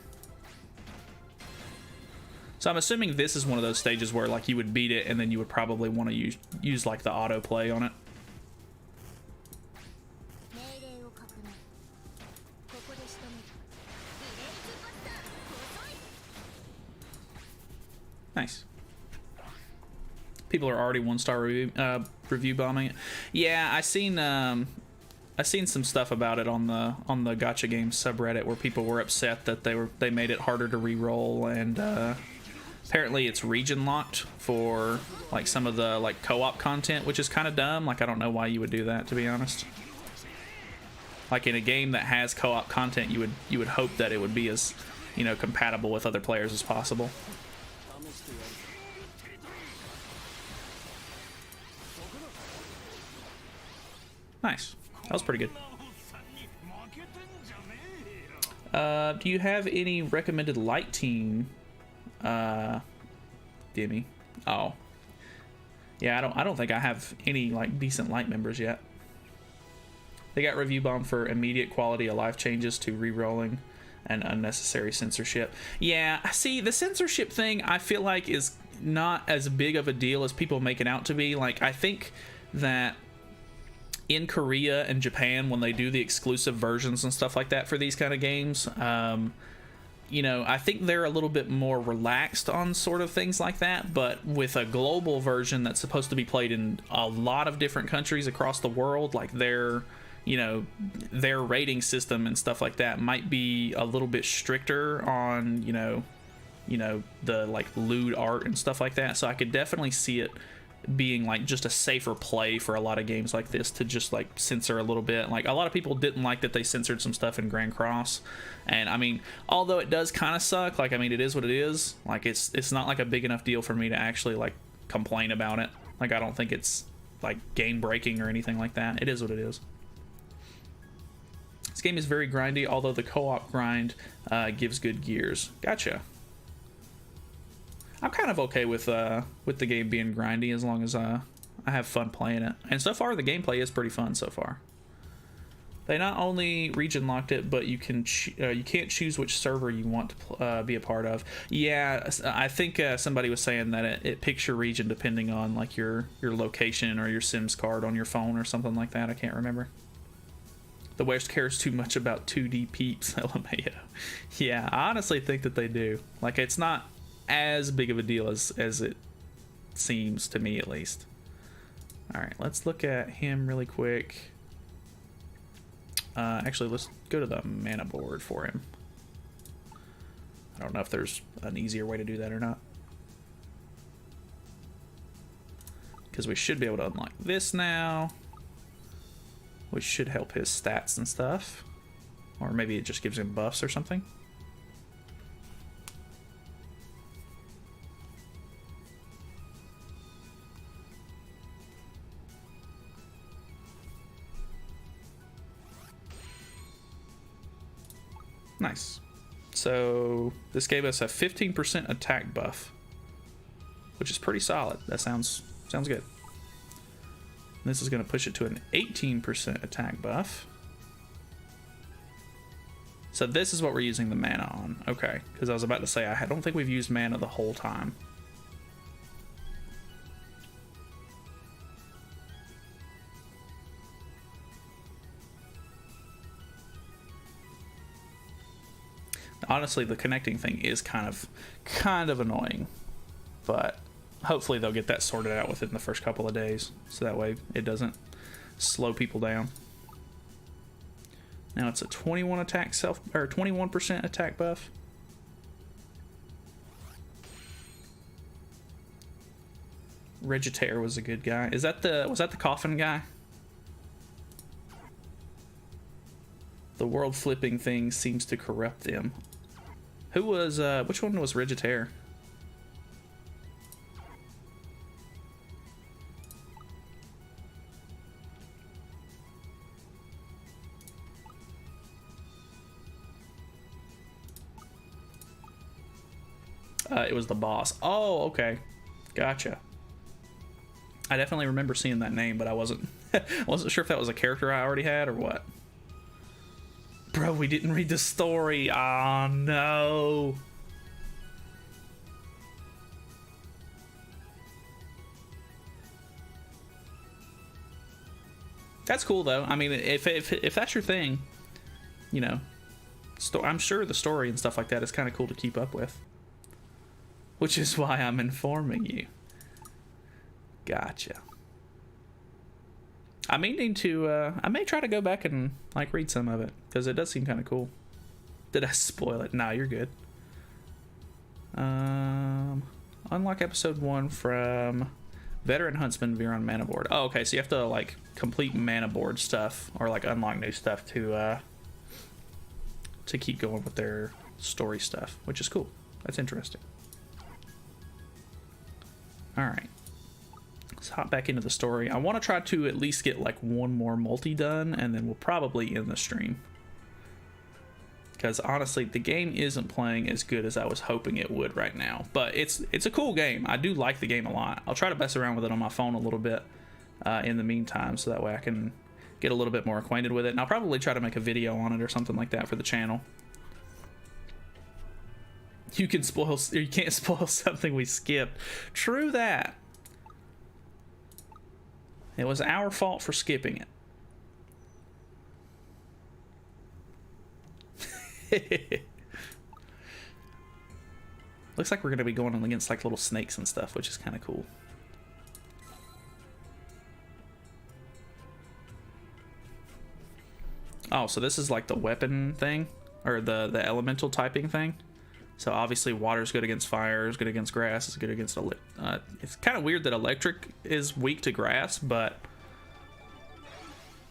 So I'm assuming this is one of those stages where like you would beat it and then you would probably want to use like the autoplay on it. Nice. People are already 1-star review bombing it. Yeah, I seen some stuff about it on the Gacha Games subreddit where people were upset that they made it harder to re-roll, and apparently it's region locked for like some of the like co-op content, which is kind of dumb. Like I don't know why you would do that, to be honest. Like in a game that has co-op content, you would hope that it would be as, you know, compatible with other players as possible. Nice. That was pretty good. Do you have any recommended light team, Demi? Oh, yeah. I don't think I have any like decent light members yet. They got review bombed for immediate quality of life changes to re-rolling and unnecessary censorship. Yeah, see, the censorship thing I feel like is not as big of a deal as people make it out to be. Like I think that in Korea and Japan, when they do the exclusive versions and stuff like that for these kind of games, you know, I think they're a little bit more relaxed on sort of things like that. But with a global version that's supposed to be played in a lot of different countries across the world, like their, you know, their rating system and stuff like that might be a little bit stricter on, you know, the like lewd art and stuff like that. So I could definitely see it being like just a safer play for a lot of games like this to just like censor a little bit. Like a lot of people didn't like that they censored some stuff in Grand Cross, and I mean, although it does kind of suck, like I mean, it is what it is. Like it's not like a big enough deal for me to actually like complain about it. Like I don't think it's like game breaking or anything like that. It is what it is. This game is very grindy, although the co-op grind gives good gears. Gotcha. I'm kind of okay with the game being grindy as long as I have fun playing it. And so far, the gameplay is pretty fun so far. They not only region locked it, but you can't choose which server you want to be a part of. Yeah, I think somebody was saying that it picks your region depending on like your location or your Sims card on your phone or something like that. I can't remember. The West cares too much about 2D peeps, LMAO. Yeah, I honestly think that they do. Like, it's not as big of a deal as it seems to me, at least. All right, let's look at him really quick. Actually, let's go to the mana board for him. I don't know if there's an easier way to do that or not, because we should be able to unlock this now, which should help his stats and stuff, or maybe it just gives him buffs or something. Nice. So this gave us a 15% attack buff, which is pretty solid. That sounds good. This is going to push it to an 18% attack buff. So this is what we're using the mana on. Okay, because I was about to say I don't think we've used mana the whole time. Honestly, the connecting thing is kind of annoying, but hopefully they'll get that sorted out within the first couple of days, so that way it doesn't slow people down. Now it's a 21% attack buff. Regitaire was a good guy. Was that the coffin guy? The world flipping thing seems to corrupt them. Who was which one was Regitaire? It was the boss. Oh, okay. Gotcha. I definitely remember seeing that name, but I wasn't sure if that was a character I already had or what. Bro, we didn't read the story. Oh no. That's cool though. I mean, if that's your thing, you know, I'm sure the story and stuff like that is kind of cool to keep up with. Which is why I'm informing you. Gotcha. I'm meaning to, I may try to go back and, like, read some of it, because it does seem kind of cool. Did I spoil it? Nah, you're good. Unlock episode 1 from Veteran Huntsman Veer on Mana Board. Oh, okay, so you have to, like, complete Mana Board stuff, or, like, unlock new stuff to keep going with their story stuff, which is cool. That's interesting. Alright. Let's hop back into the story. I want to try to at least get like one more multi done, and then we'll probably end the stream. Because honestly, the game isn't playing as good as I was hoping it would right now. But it's a cool game. I do like the game a lot. I'll try to mess around with it on my phone a little bit in the meantime, so that way I can get a little bit more acquainted with it. And I'll probably try to make a video on it or something like that for the channel. You can't spoil something we skipped. True that. It was our fault for skipping it. Looks like we're going to be going against like little snakes and stuff, which is kind of cool. Oh, so this is like the weapon thing, or the elemental typing thing. So obviously water's good against fire, is good against grass, is good against it's kind of weird that electric is weak to grass, but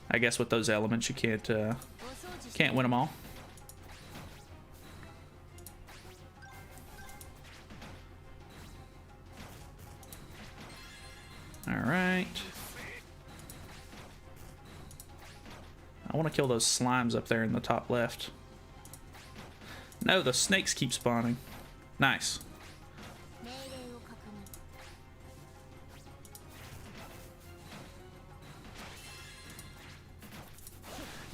I guess with those elements you can't win them all. All right. I want to kill those slimes up there in the top left. No, the snakes keep spawning. Nice.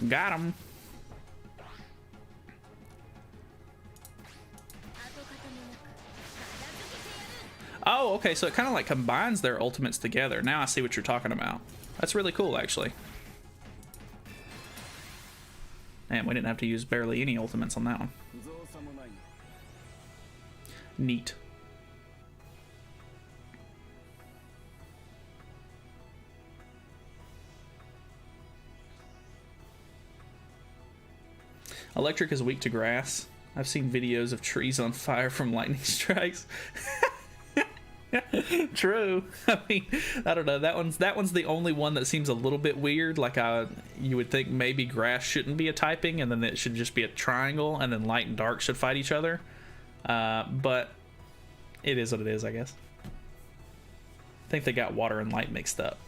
Got him. Oh, okay, so it kind of like combines their ultimates together. Now I see what you're talking about. That's really cool, actually. And we didn't have to use barely any ultimates on that one. Neat. Electric is weak to grass. I've seen videos of trees on fire from lightning strikes. True. I mean, I don't know. That one's the only one that seems a little bit weird. Like you would think maybe grass shouldn't be a typing, and then it should just be a triangle, and then light and dark should fight each other. But it is what it is, I guess. I think they got water and light mixed up.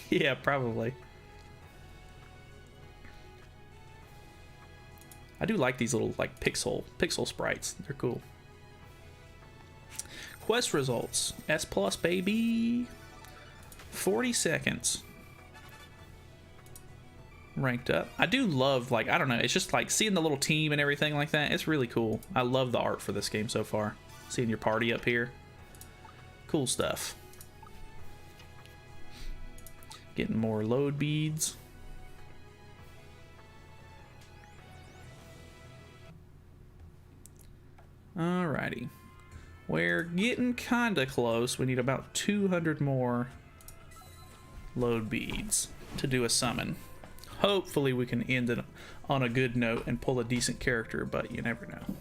Yeah, probably. I do like these little like pixel sprites. They're cool. Quest results. S+, baby. 40 seconds. Ranked up. I do love, like, I don't know, it's just like seeing the little team and everything like that. It's really cool. I love the art for this game so far. Seeing your party up here. Cool stuff. Getting more load beads. Alrighty. We're getting kinda close. We need about 200 more load beads to do a summon. Hopefully we can end it on a good note and pull a decent character, but you never know.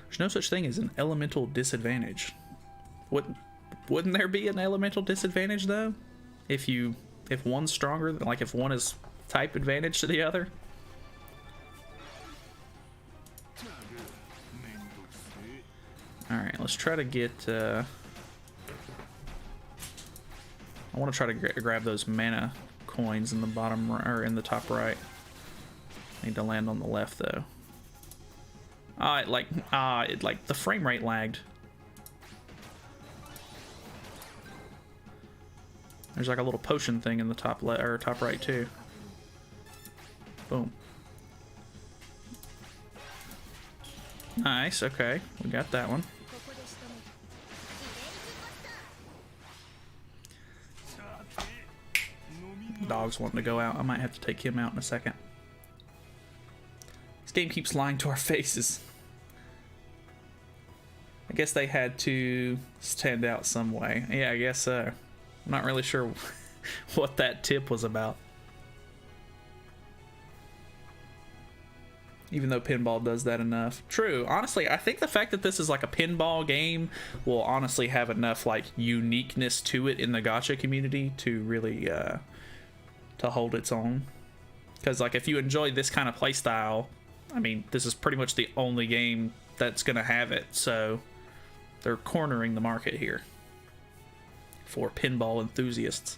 There's no such thing as an elemental disadvantage. Wouldn't there be an elemental disadvantage though? If one's stronger, like if one is type advantage to the other? Alright, let's try to get I want to try to grab those mana coins in the bottom or in the top right. Need to land on the left though. It like the frame rate lagged. There's like a little potion thing in the top left or top right too. Boom. Nice. Okay, we got that one. Dog's wanting to go out. I might have to take him out in a second. This game keeps lying to our faces. I guess they had to stand out some way. Yeah, I guess so. I'm not really sure what that tip was about. Even though pinball does that enough. True. Honestly, I think the fact that this is like a pinball game will honestly have enough like uniqueness to it in the gacha community to really to hold its own. Because like if you enjoy this kind of play style, I mean, this is pretty much the only game that's gonna have it. So they're cornering the market here for pinball enthusiasts.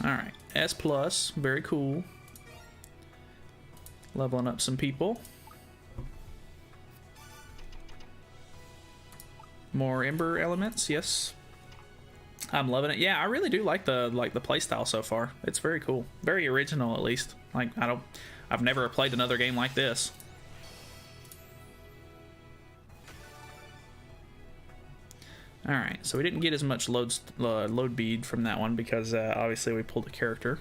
Alright, S+, very cool. Leveling up some people. More Ember elements, yes. I'm loving it. Yeah, I really do like the playstyle so far. It's very cool. Very original at least. Like I've never played another game like this. Alright, so we didn't get as much load bead from that one because obviously we pulled a character.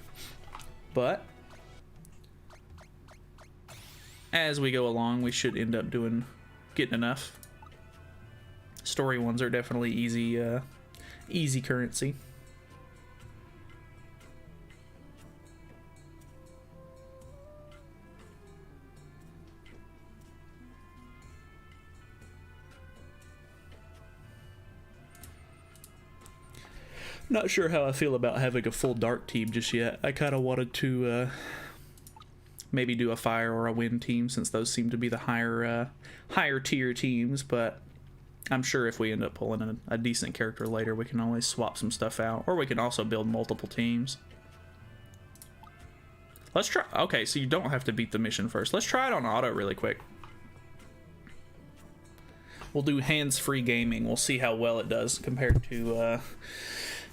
But as we go along, we should end up getting enough. Story ones are definitely easy currency. Not sure how I feel about having a full dark team just yet. I kind of wanted to maybe do a fire or a wind team since those seem to be the higher tier teams, but I'm sure if we end up pulling a decent character later, we can always swap some stuff out, or we can also build multiple teams. Let's try. Okay, so you don't have to beat the mission first. Let's try it on auto really quick. We'll do hands-free gaming. We'll see how well it does compared to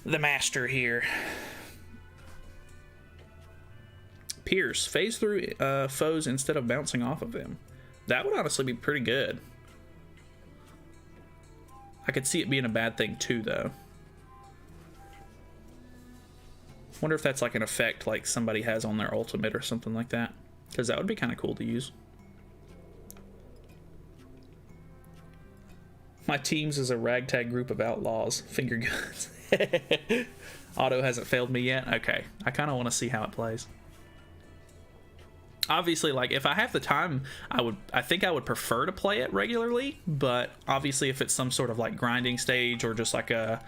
the master here. Pierce. Phase through foes instead of bouncing off of them. That would honestly be pretty good. I could see it being a bad thing too, though. Wonder if that's like an effect like somebody has on their ultimate or something like that. Because that would be kind of cool to use. My team's is a ragtag group of outlaws. Finger guns. Auto hasn't failed me yet? Okay. I kind of want to see how it plays. Obviously, like, if I have the time, I think I would prefer to play it regularly, but obviously if it's some sort of, like, grinding stage or just, like, a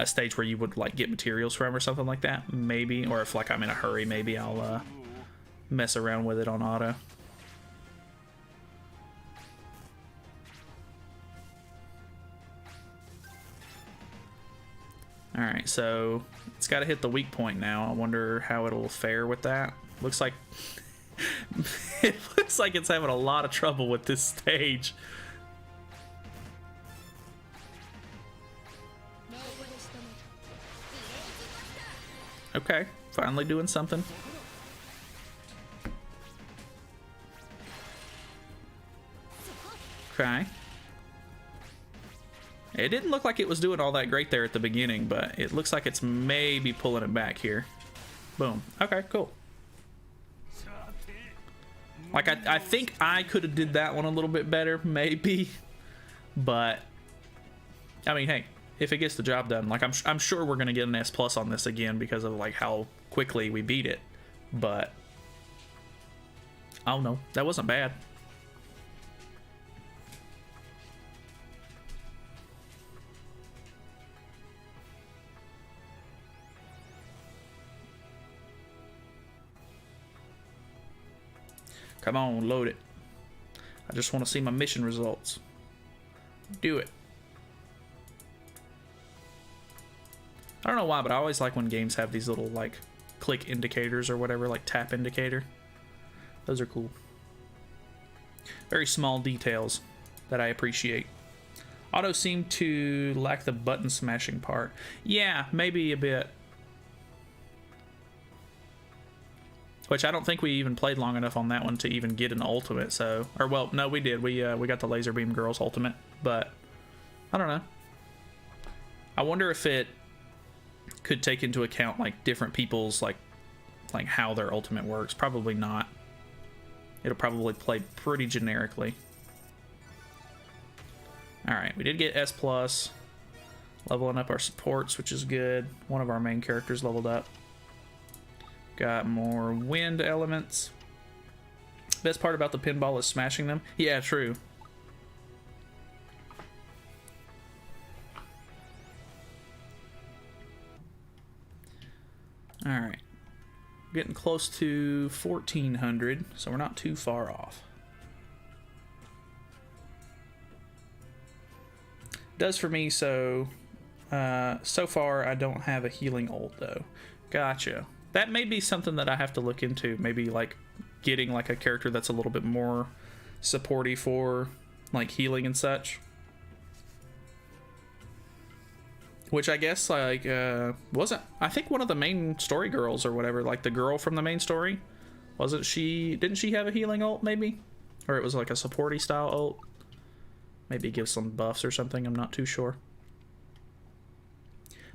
stage where you would, like, get materials from or something like that, maybe, or if, like, I'm in a hurry, maybe I'll mess around with it on auto. Alright, so it's got to hit the weak point now. I wonder how it'll fare with that. Looks like... it looks like it's having a lot of trouble with this stage. Okay, finally doing something. Okay. It didn't look like it was doing all that great there at the beginning, but it looks like it's maybe pulling it back here. Boom. Okay, cool. Like, I think I could have did that one a little bit better, maybe. But, I mean, hey, if it gets the job done, like, I'm sure we're going to get an S+ on this again because of, like, how quickly we beat it. But, oh no, that wasn't bad. Come on, load it. I just want to see my mission results. Do it. I don't know why, but I always like when games have these little, like, click indicators or whatever, like tap indicator. Those are cool. Very small details that I appreciate. Auto seemed to lack the button smashing part. Yeah, maybe a bit. Which I don't think we even played long enough on that one to even get an ultimate, so... Or, well, no, we did. We got the Laser Beam Girls ultimate, but... I don't know. I wonder if it could take into account, like, different people's, like how their ultimate works. Probably not. It'll probably play pretty generically. Alright, we did get S+. Leveling up our supports, which is good. One of our main characters leveled up. Got more wind elements. Best part about the pinball is smashing them. Yeah, true. Alright. Getting close to 1400, so we're not too far off. Does for me, so far I don't have a healing ult though. Gotcha. That may be something that I have to look into. Maybe like getting like a character that's a little bit more supporty for like healing and such. Which I guess like wasn't, I think one of the main story girls or whatever, like the girl from the main story, wasn't she, didn't she have a healing ult maybe? Or it was like a supporty style ult. Maybe give some buffs or something, I'm not too sure.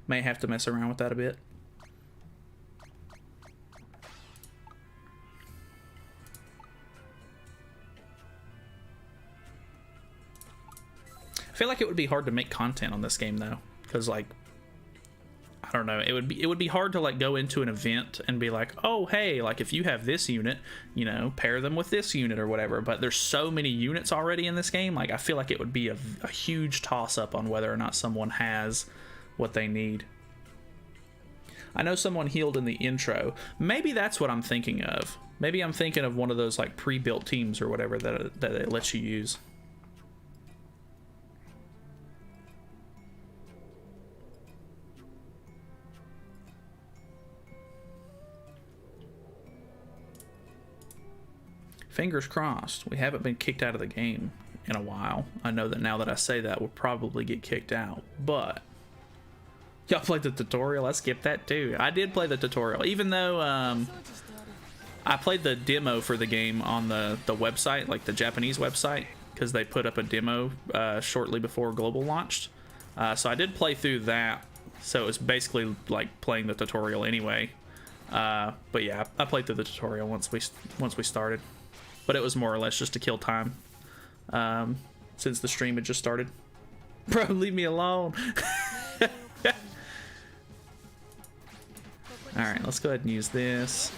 May have to mess around with that a bit. I feel like it would be hard to make content on this game though, because like, I don't know, it would be hard to like go into an event and be like, oh hey, like if you have this unit, you know, pair them with this unit or whatever. But there's so many units already in this game, like I feel like it would be a huge toss-up on whether or not someone has what they need. I know someone healed in the intro. Maybe that's what I'm thinking of. Maybe I'm thinking of one of those like pre-built teams or whatever that it lets you use. Fingers crossed. We haven't been kicked out of the game in a while. I know that now that I say that, we'll probably get kicked out, but y'all played the tutorial. I skipped that too. I did play the tutorial, even though I played the demo for the game on the website, like the Japanese website, because they put up a demo shortly before global launched. So I did play through that. So it was basically like playing the tutorial anyway. But yeah, I played through the tutorial once we started. But it was more or less just to kill time, since the stream had just started. Bro, leave me alone. Alright, let's go ahead and use this.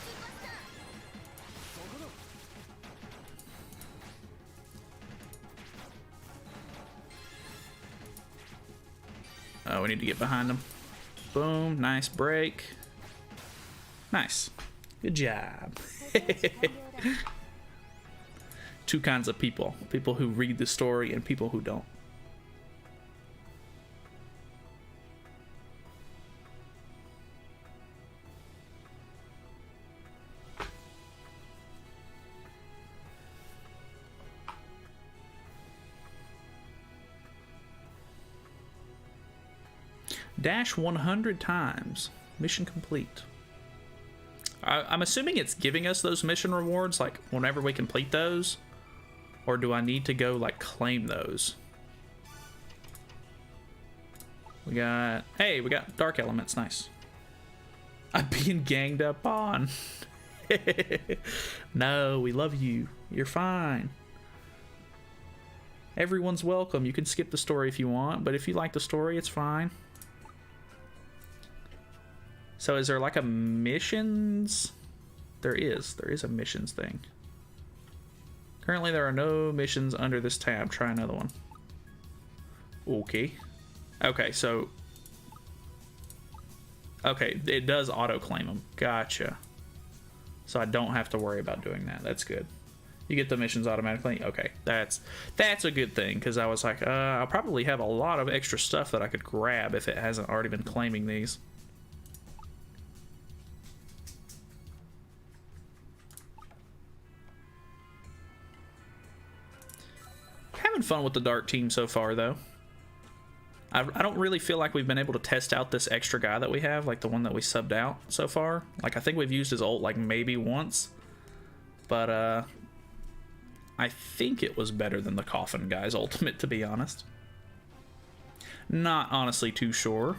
Oh, we need to get behind them. Boom, nice break. Nice. Good job. Two kinds of people. People who read the story and people who don't. Dash 100 times. Mission complete. I'm assuming it's giving us those mission rewards, like, whenever we complete those. Or do I need to go, like, claim those? Hey, we got dark elements, nice. I'm being ganged up on. No, we love you. You're fine. Everyone's welcome. You can skip the story if you want, but if you like the story, it's fine. So is there like a missions? There is a missions thing. Currently there are no missions under this tab. Try another one. Okay. Okay, so... Okay, it does auto-claim them. Gotcha. So I don't have to worry about doing that. That's good. You get the missions automatically? Okay, that's a good thing, because I was like, I'll probably have a lot of extra stuff that I could grab if it hasn't already been claiming these. Having fun with the Dark team so far, though. I don't really feel like we've been able to test out this extra guy that we have, like the one that we subbed out so far. Like, I think we've used his ult like maybe once, but I think it was better than the Coffin guy's ultimate, to be honest. Not honestly too sure.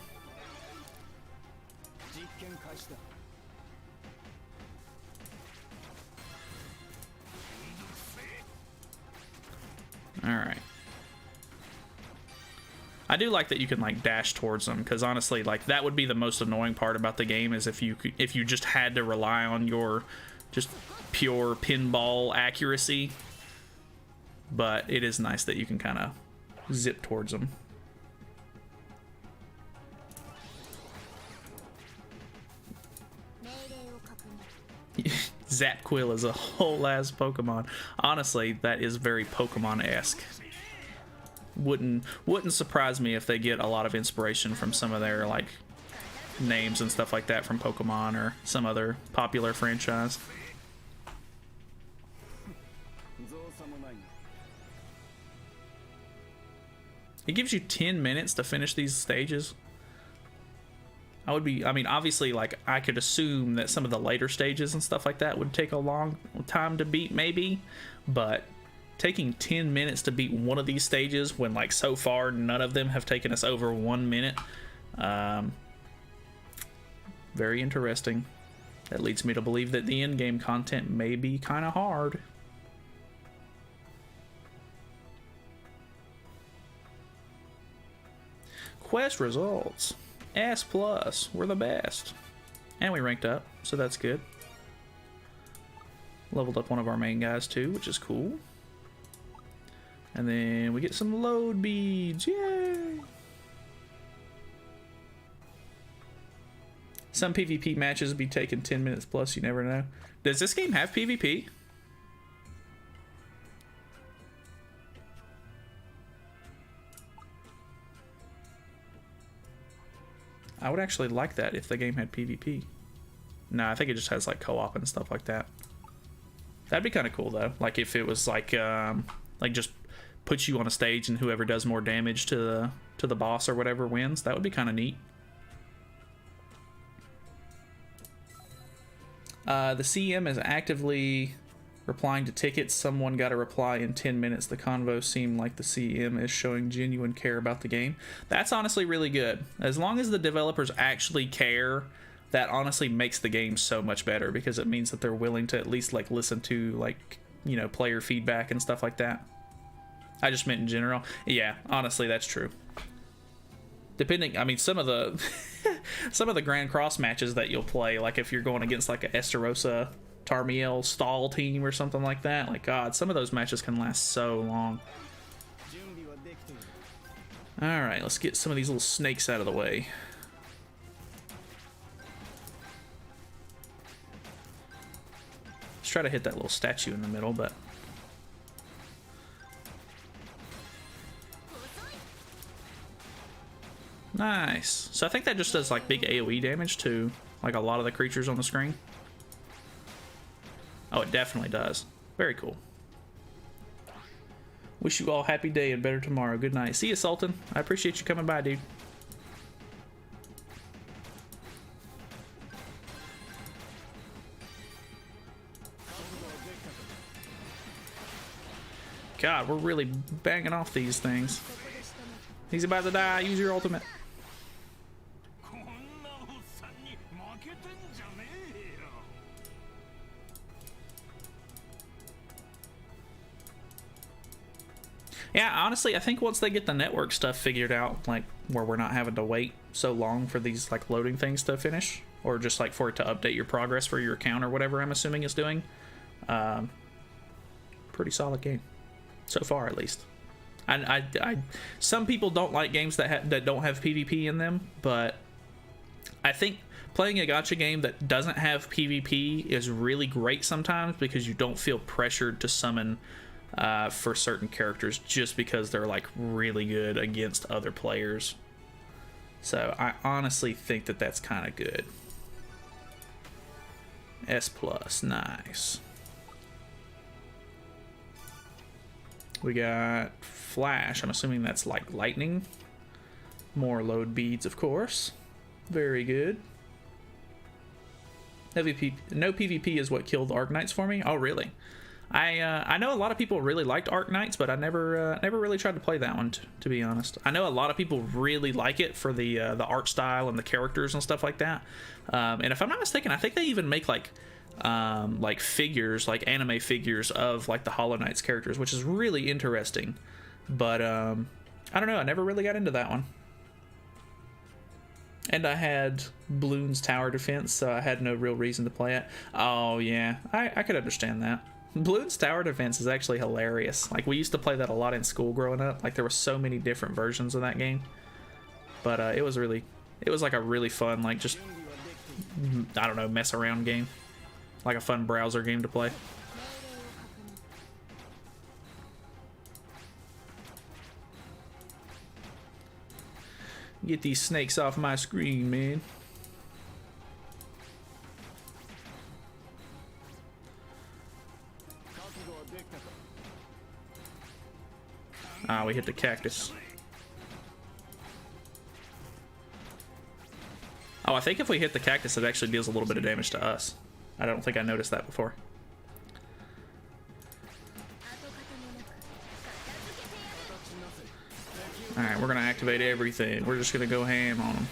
Alright. I do like that you can like dash towards them, because honestly, like, that would be the most annoying part about the game, is if you just had to rely on your just pure pinball accuracy. But it is nice that you can kind of zip towards them. Zapquill is a whole ass Pokemon. Honestly, that is very Pokemon-esque. Wouldn't surprise me if they get a lot of inspiration from some of their like names and stuff like that from Pokemon or some other popular franchise. It gives you 10 minutes to finish these stages. I mean, obviously, like, I could assume that some of the later stages and stuff like that would take a long time to beat, maybe, but taking 10 minutes to beat one of these stages when, like, so far none of them have taken us over 1 minute, very interesting. That leads me to believe that the in-game content may be kind of hard. Quest results. S+, we're the best. And we ranked up, so that's good. Leveled up one of our main guys too, which is cool. And then we get some load beads, yay! Some PvP matches be taking 10 minutes plus, you never know. Does this game have PvP? I would actually like that if the game had PvP. No, I think it just has like co-op and stuff like that. That'd be kind of cool though. Like if it was like just puts you on a stage and whoever does more damage to the boss or whatever wins. That would be kind of neat. The CM is actively replying to tickets. Someone got a reply in 10 minutes. The convo seemed like the CM is showing genuine care about the game. That's honestly really good. As long as the developers actually care, that honestly makes the game so much better, because it means that they're willing to at least like listen to like, you know, player feedback and stuff like that. I just meant in general. Yeah, honestly, that's true. Depending, I mean, some of the some of the Grand Cross matches that you'll play, like if you're going against like a Esterosa Tarmiel stall team or something like that, like God, some of those matches can last so long. Alright, let's get some of these little snakes out of the way. Let's try to hit that little statue in the middle, but nice. So I think that just does like big AoE damage to like a lot of the creatures on the screen. Oh, it definitely does. Very cool. Wish you all a happy day and better tomorrow. Good night. See you, Sultan. I appreciate you coming by, dude. God, we're really banging off these things. He's about to die. Use your ultimate. Yeah, honestly, I think once they get the network stuff figured out, like where we're not having to wait so long for these like loading things to finish, or just like for it to update your progress for your account or whatever I'm assuming it's doing, pretty solid game so far, at least. Some people don't like games that don't have PvP in them, but I think playing a gacha game that doesn't have PvP is really great sometimes because you don't feel pressured to summon for certain characters just because they're like really good against other players. So I honestly think that that's kind of good. S+, nice. We got flash. I'm assuming that's like lightning. More load beads, of course. Very good. No PvP is what killed Arknights for me. Oh, really? I know a lot of people really liked Arknights, but I never really tried to play that one, to be honest. I know a lot of people really like it for the art style and the characters and stuff like that. And if I'm not mistaken, I think they even make like figures, like anime figures of like the Hollow Knights characters, which is really interesting. But I don't know. I never really got into that one. And I had Bloons Tower Defense, so I had no real reason to play it. Oh, yeah. I could understand that. Bloons Tower Defense is actually hilarious. Like, we used to play that a lot in school growing up. Like, there were so many different versions of that game. But it was like a really fun, like, just, I don't know, mess around game. Like a fun browser game to play. Get these snakes off my screen, man. Ah, we hit the cactus. Oh, I think if we hit the cactus, it actually deals a little bit of damage to us. I don't think I noticed that before. Alright, we're gonna activate everything. We're just gonna go ham on them.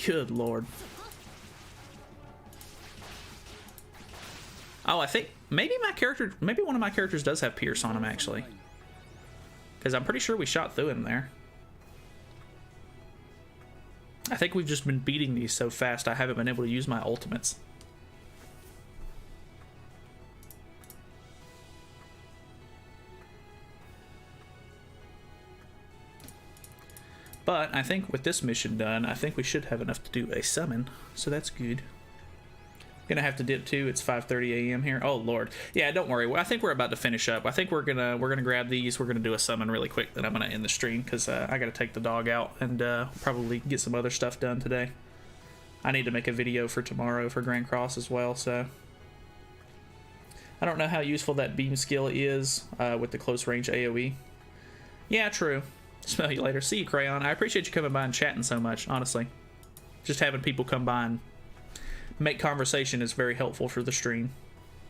Good lord. Oh, I think maybe one of my characters does have Pierce on him, actually. Because I'm pretty sure we shot through him there. I think we've just been beating these so fast I haven't been able to use my ultimates. But I think with this mission done, I think we should have enough to do a summon, so that's good. Gonna have to dip too. It's 5:30 a.m. here. Oh lord, yeah. Don't worry. I think we're about to finish up. I think we're gonna grab these. We're gonna do a summon really quick. Then I'm gonna end the stream because I gotta take the dog out and probably get some other stuff done today. I need to make a video for tomorrow for Grand Cross as well. So I don't know how useful that beam skill is with the close range AOE. Yeah, true. Smell you later. See you, Crayon. I appreciate you coming by and chatting so much. Honestly, just having people come by and make conversation is very helpful for the stream,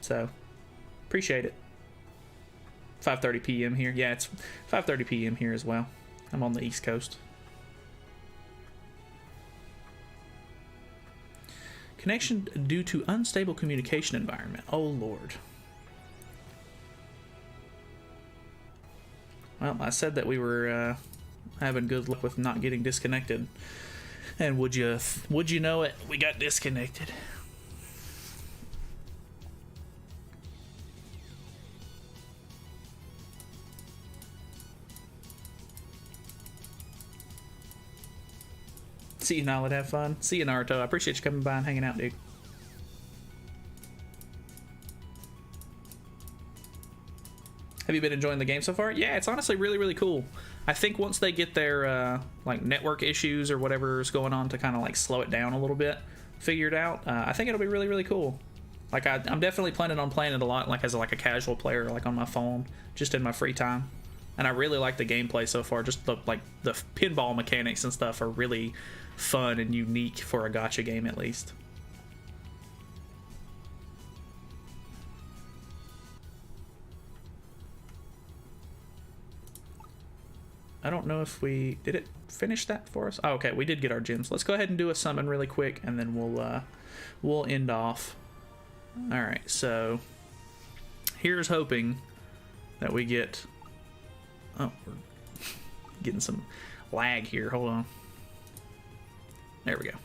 so appreciate it. 5:30 p.m. here. Yeah, it's 5:30 p.m. here as well. I'm on the East Coast. Connection due to unstable communication environment. Oh lord. Well, I said that we were having good luck with not getting disconnected. And would you know it, we got disconnected. See you, Nalyd. Have fun. See you, Naruto. I appreciate you coming by and hanging out, dude. Have you been enjoying the game so far? Yeah, it's honestly really, really cool. I think once they get their like network issues or whatever's going on to kind of like slow it down a little bit figured out, I think it'll be really, really cool. Like I'm definitely planning on playing it a lot, like as a casual player, like on my phone, just in my free time. And I really like the gameplay so far. Just the pinball mechanics and stuff are really fun and unique for a gacha game, at least. I don't know if we did it finish that for us. Oh, okay, we did get our gems. Let's go ahead and do a summon really quick, and then we'll end off. All right, so here's hoping that we get. Oh, we're getting some lag here. Hold on. There we go.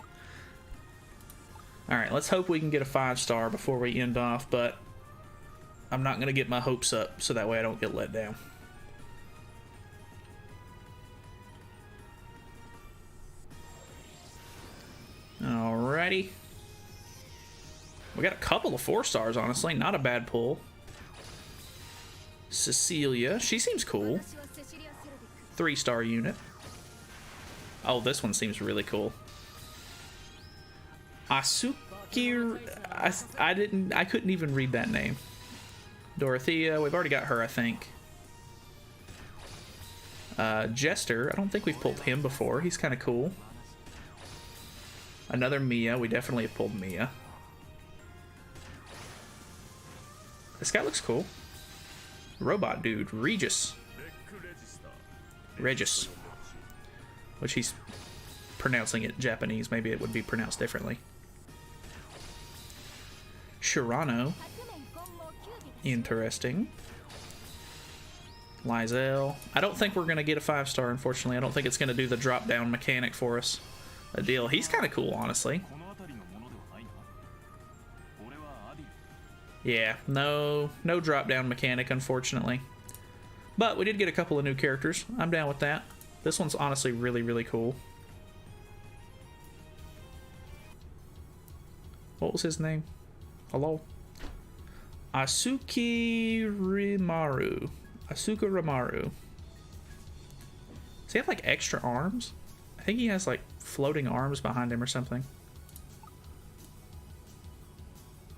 All right, let's hope we can get a 5-star before we end off, but I'm not gonna get my hopes up so that way I don't get let down. Alrighty. We got a couple of 4 stars, honestly. Not a bad pull. Cecilia. She seems cool. 3-star unit. Oh, this one seems really cool. Asuki. I couldn't even read that name. Dorothea. We've already got her, I think. Jester. I don't think we've pulled him before. He's kind of cool. Another Mia. We definitely have pulled Mia. This guy looks cool. Robot dude. Regis. Which he's pronouncing it Japanese. Maybe it would be pronounced differently. Shirano. Interesting. Lysel. I don't think we're going to get a 5-star, unfortunately. I don't think it's going to do the drop-down mechanic for us. A deal. He's kind of cool, honestly. Yeah, no drop-down mechanic, unfortunately. But we did get a couple of new characters. I'm down with that. This one's honestly really, really cool. What was his name? Hello? Asuka Rimaru. Does he have like extra arms? I think he has like floating arms behind him or something.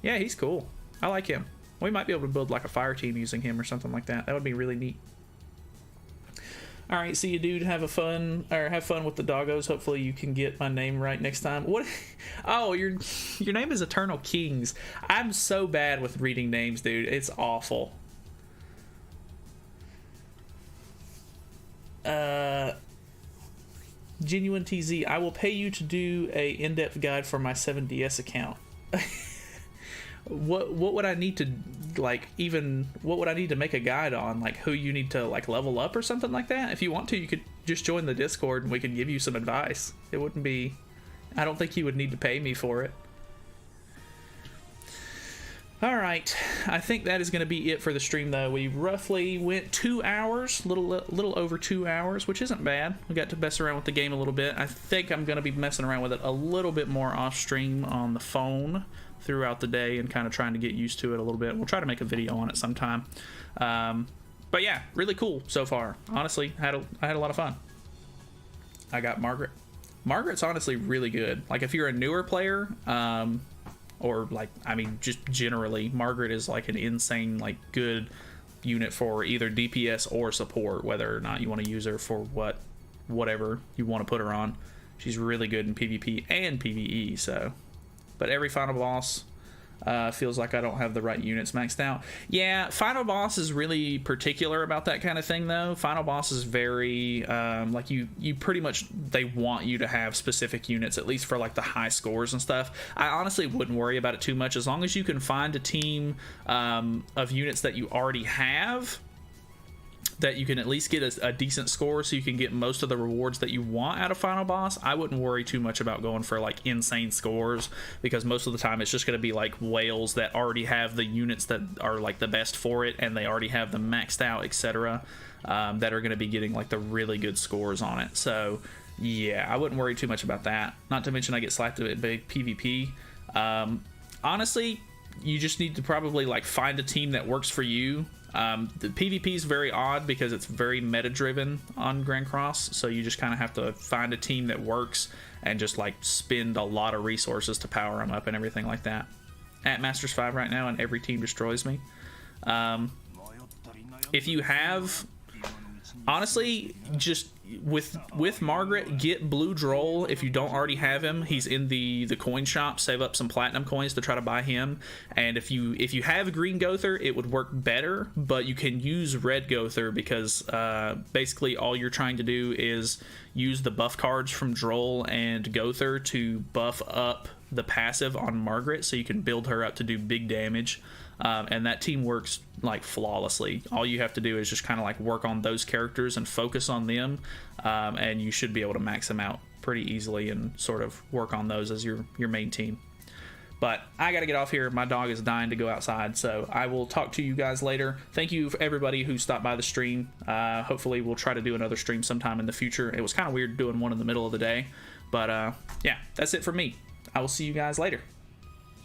Yeah, he's cool. I like him. We might be able to build like a fire team using him or something like that. That would be really neat. All right, see you, dude. Have fun with the doggos. Hopefully, you can get my name right next time. What? Oh, your name is Eternal Kings. I'm so bad with reading names, dude. It's awful. Genuine TZ. I will pay you to do a in-depth guide for my 7DS account. What would I need to what would I need to make a guide on, like who you need to like level up or something like that? If you want to, you could just join the Discord and we could give you some advice. It wouldn't be, I don't think you would need to pay me for it. All right, I think that is going to be it for the stream, though. We roughly went 2 hours, little over 2 hours, which isn't bad. We got to mess around with the game a little bit. I think I'm going to be messing around with it a little bit more off stream on the phone throughout the day and kind of trying to get used to it a little bit. We'll try to make a video on it sometime. But yeah, really cool so far. Honestly, I had a lot of fun. I got Margaret. Margaret's honestly really good. Like if you're a newer player, or like, I mean, just generally, Margaret is like an insane, like good unit for either DPS or support, whether or not you want to use her for whatever you want to put her on. She's really good in PvP and PvE, so. But every final boss feels like I don't have the right units maxed out. Yeah, final boss is really particular about that kind of thing, though. Final boss is very like you pretty much, they want you to have specific units, at least for like the high scores and stuff. I honestly wouldn't worry about it too much as long as you can find a team of units that you already have, that you can at least get a decent score so you can get most of the rewards that you want out of final boss. I wouldn't worry too much about going for like insane scores, because most of the time it's just going to be like whales that already have the units that are like the best for it, and they already have them maxed out, etc., that are going to be getting like the really good scores on it. So yeah, I wouldn't worry too much about that. Not to mention I get slapped at big PvP. Honestly, you just need to probably like find a team that works for you. The PvP is very odd because it's very meta driven on Grand Cross, so you just kind of have to find a team that works and just like spend a lot of resources to power them up and everything like that. At Masters 5 right now, and every team destroys me. If you have, honestly, just with Margaret, get Blue Droll if you don't already have him. He's in the coin shop. Save up some platinum coins to try to buy him. And if you have Green Gother, it would work better, but you can use Red Gother because basically all you're trying to do is use the buff cards from Droll and Gother to buff up the passive on Margaret, so you can build her up to do big damage. And that team works like flawlessly. All you have to do is just kind of like work on those characters and focus on them, and you should be able to max them out pretty easily and sort of work on those as your main team. But I gotta get off here. My dog is dying to go outside, so I will talk to you guys later. Thank you for everybody who stopped by the stream. Hopefully we'll try to do another stream sometime in the future. It was kind of weird doing one in the middle of the day, but yeah, that's it for me. I will see you guys later.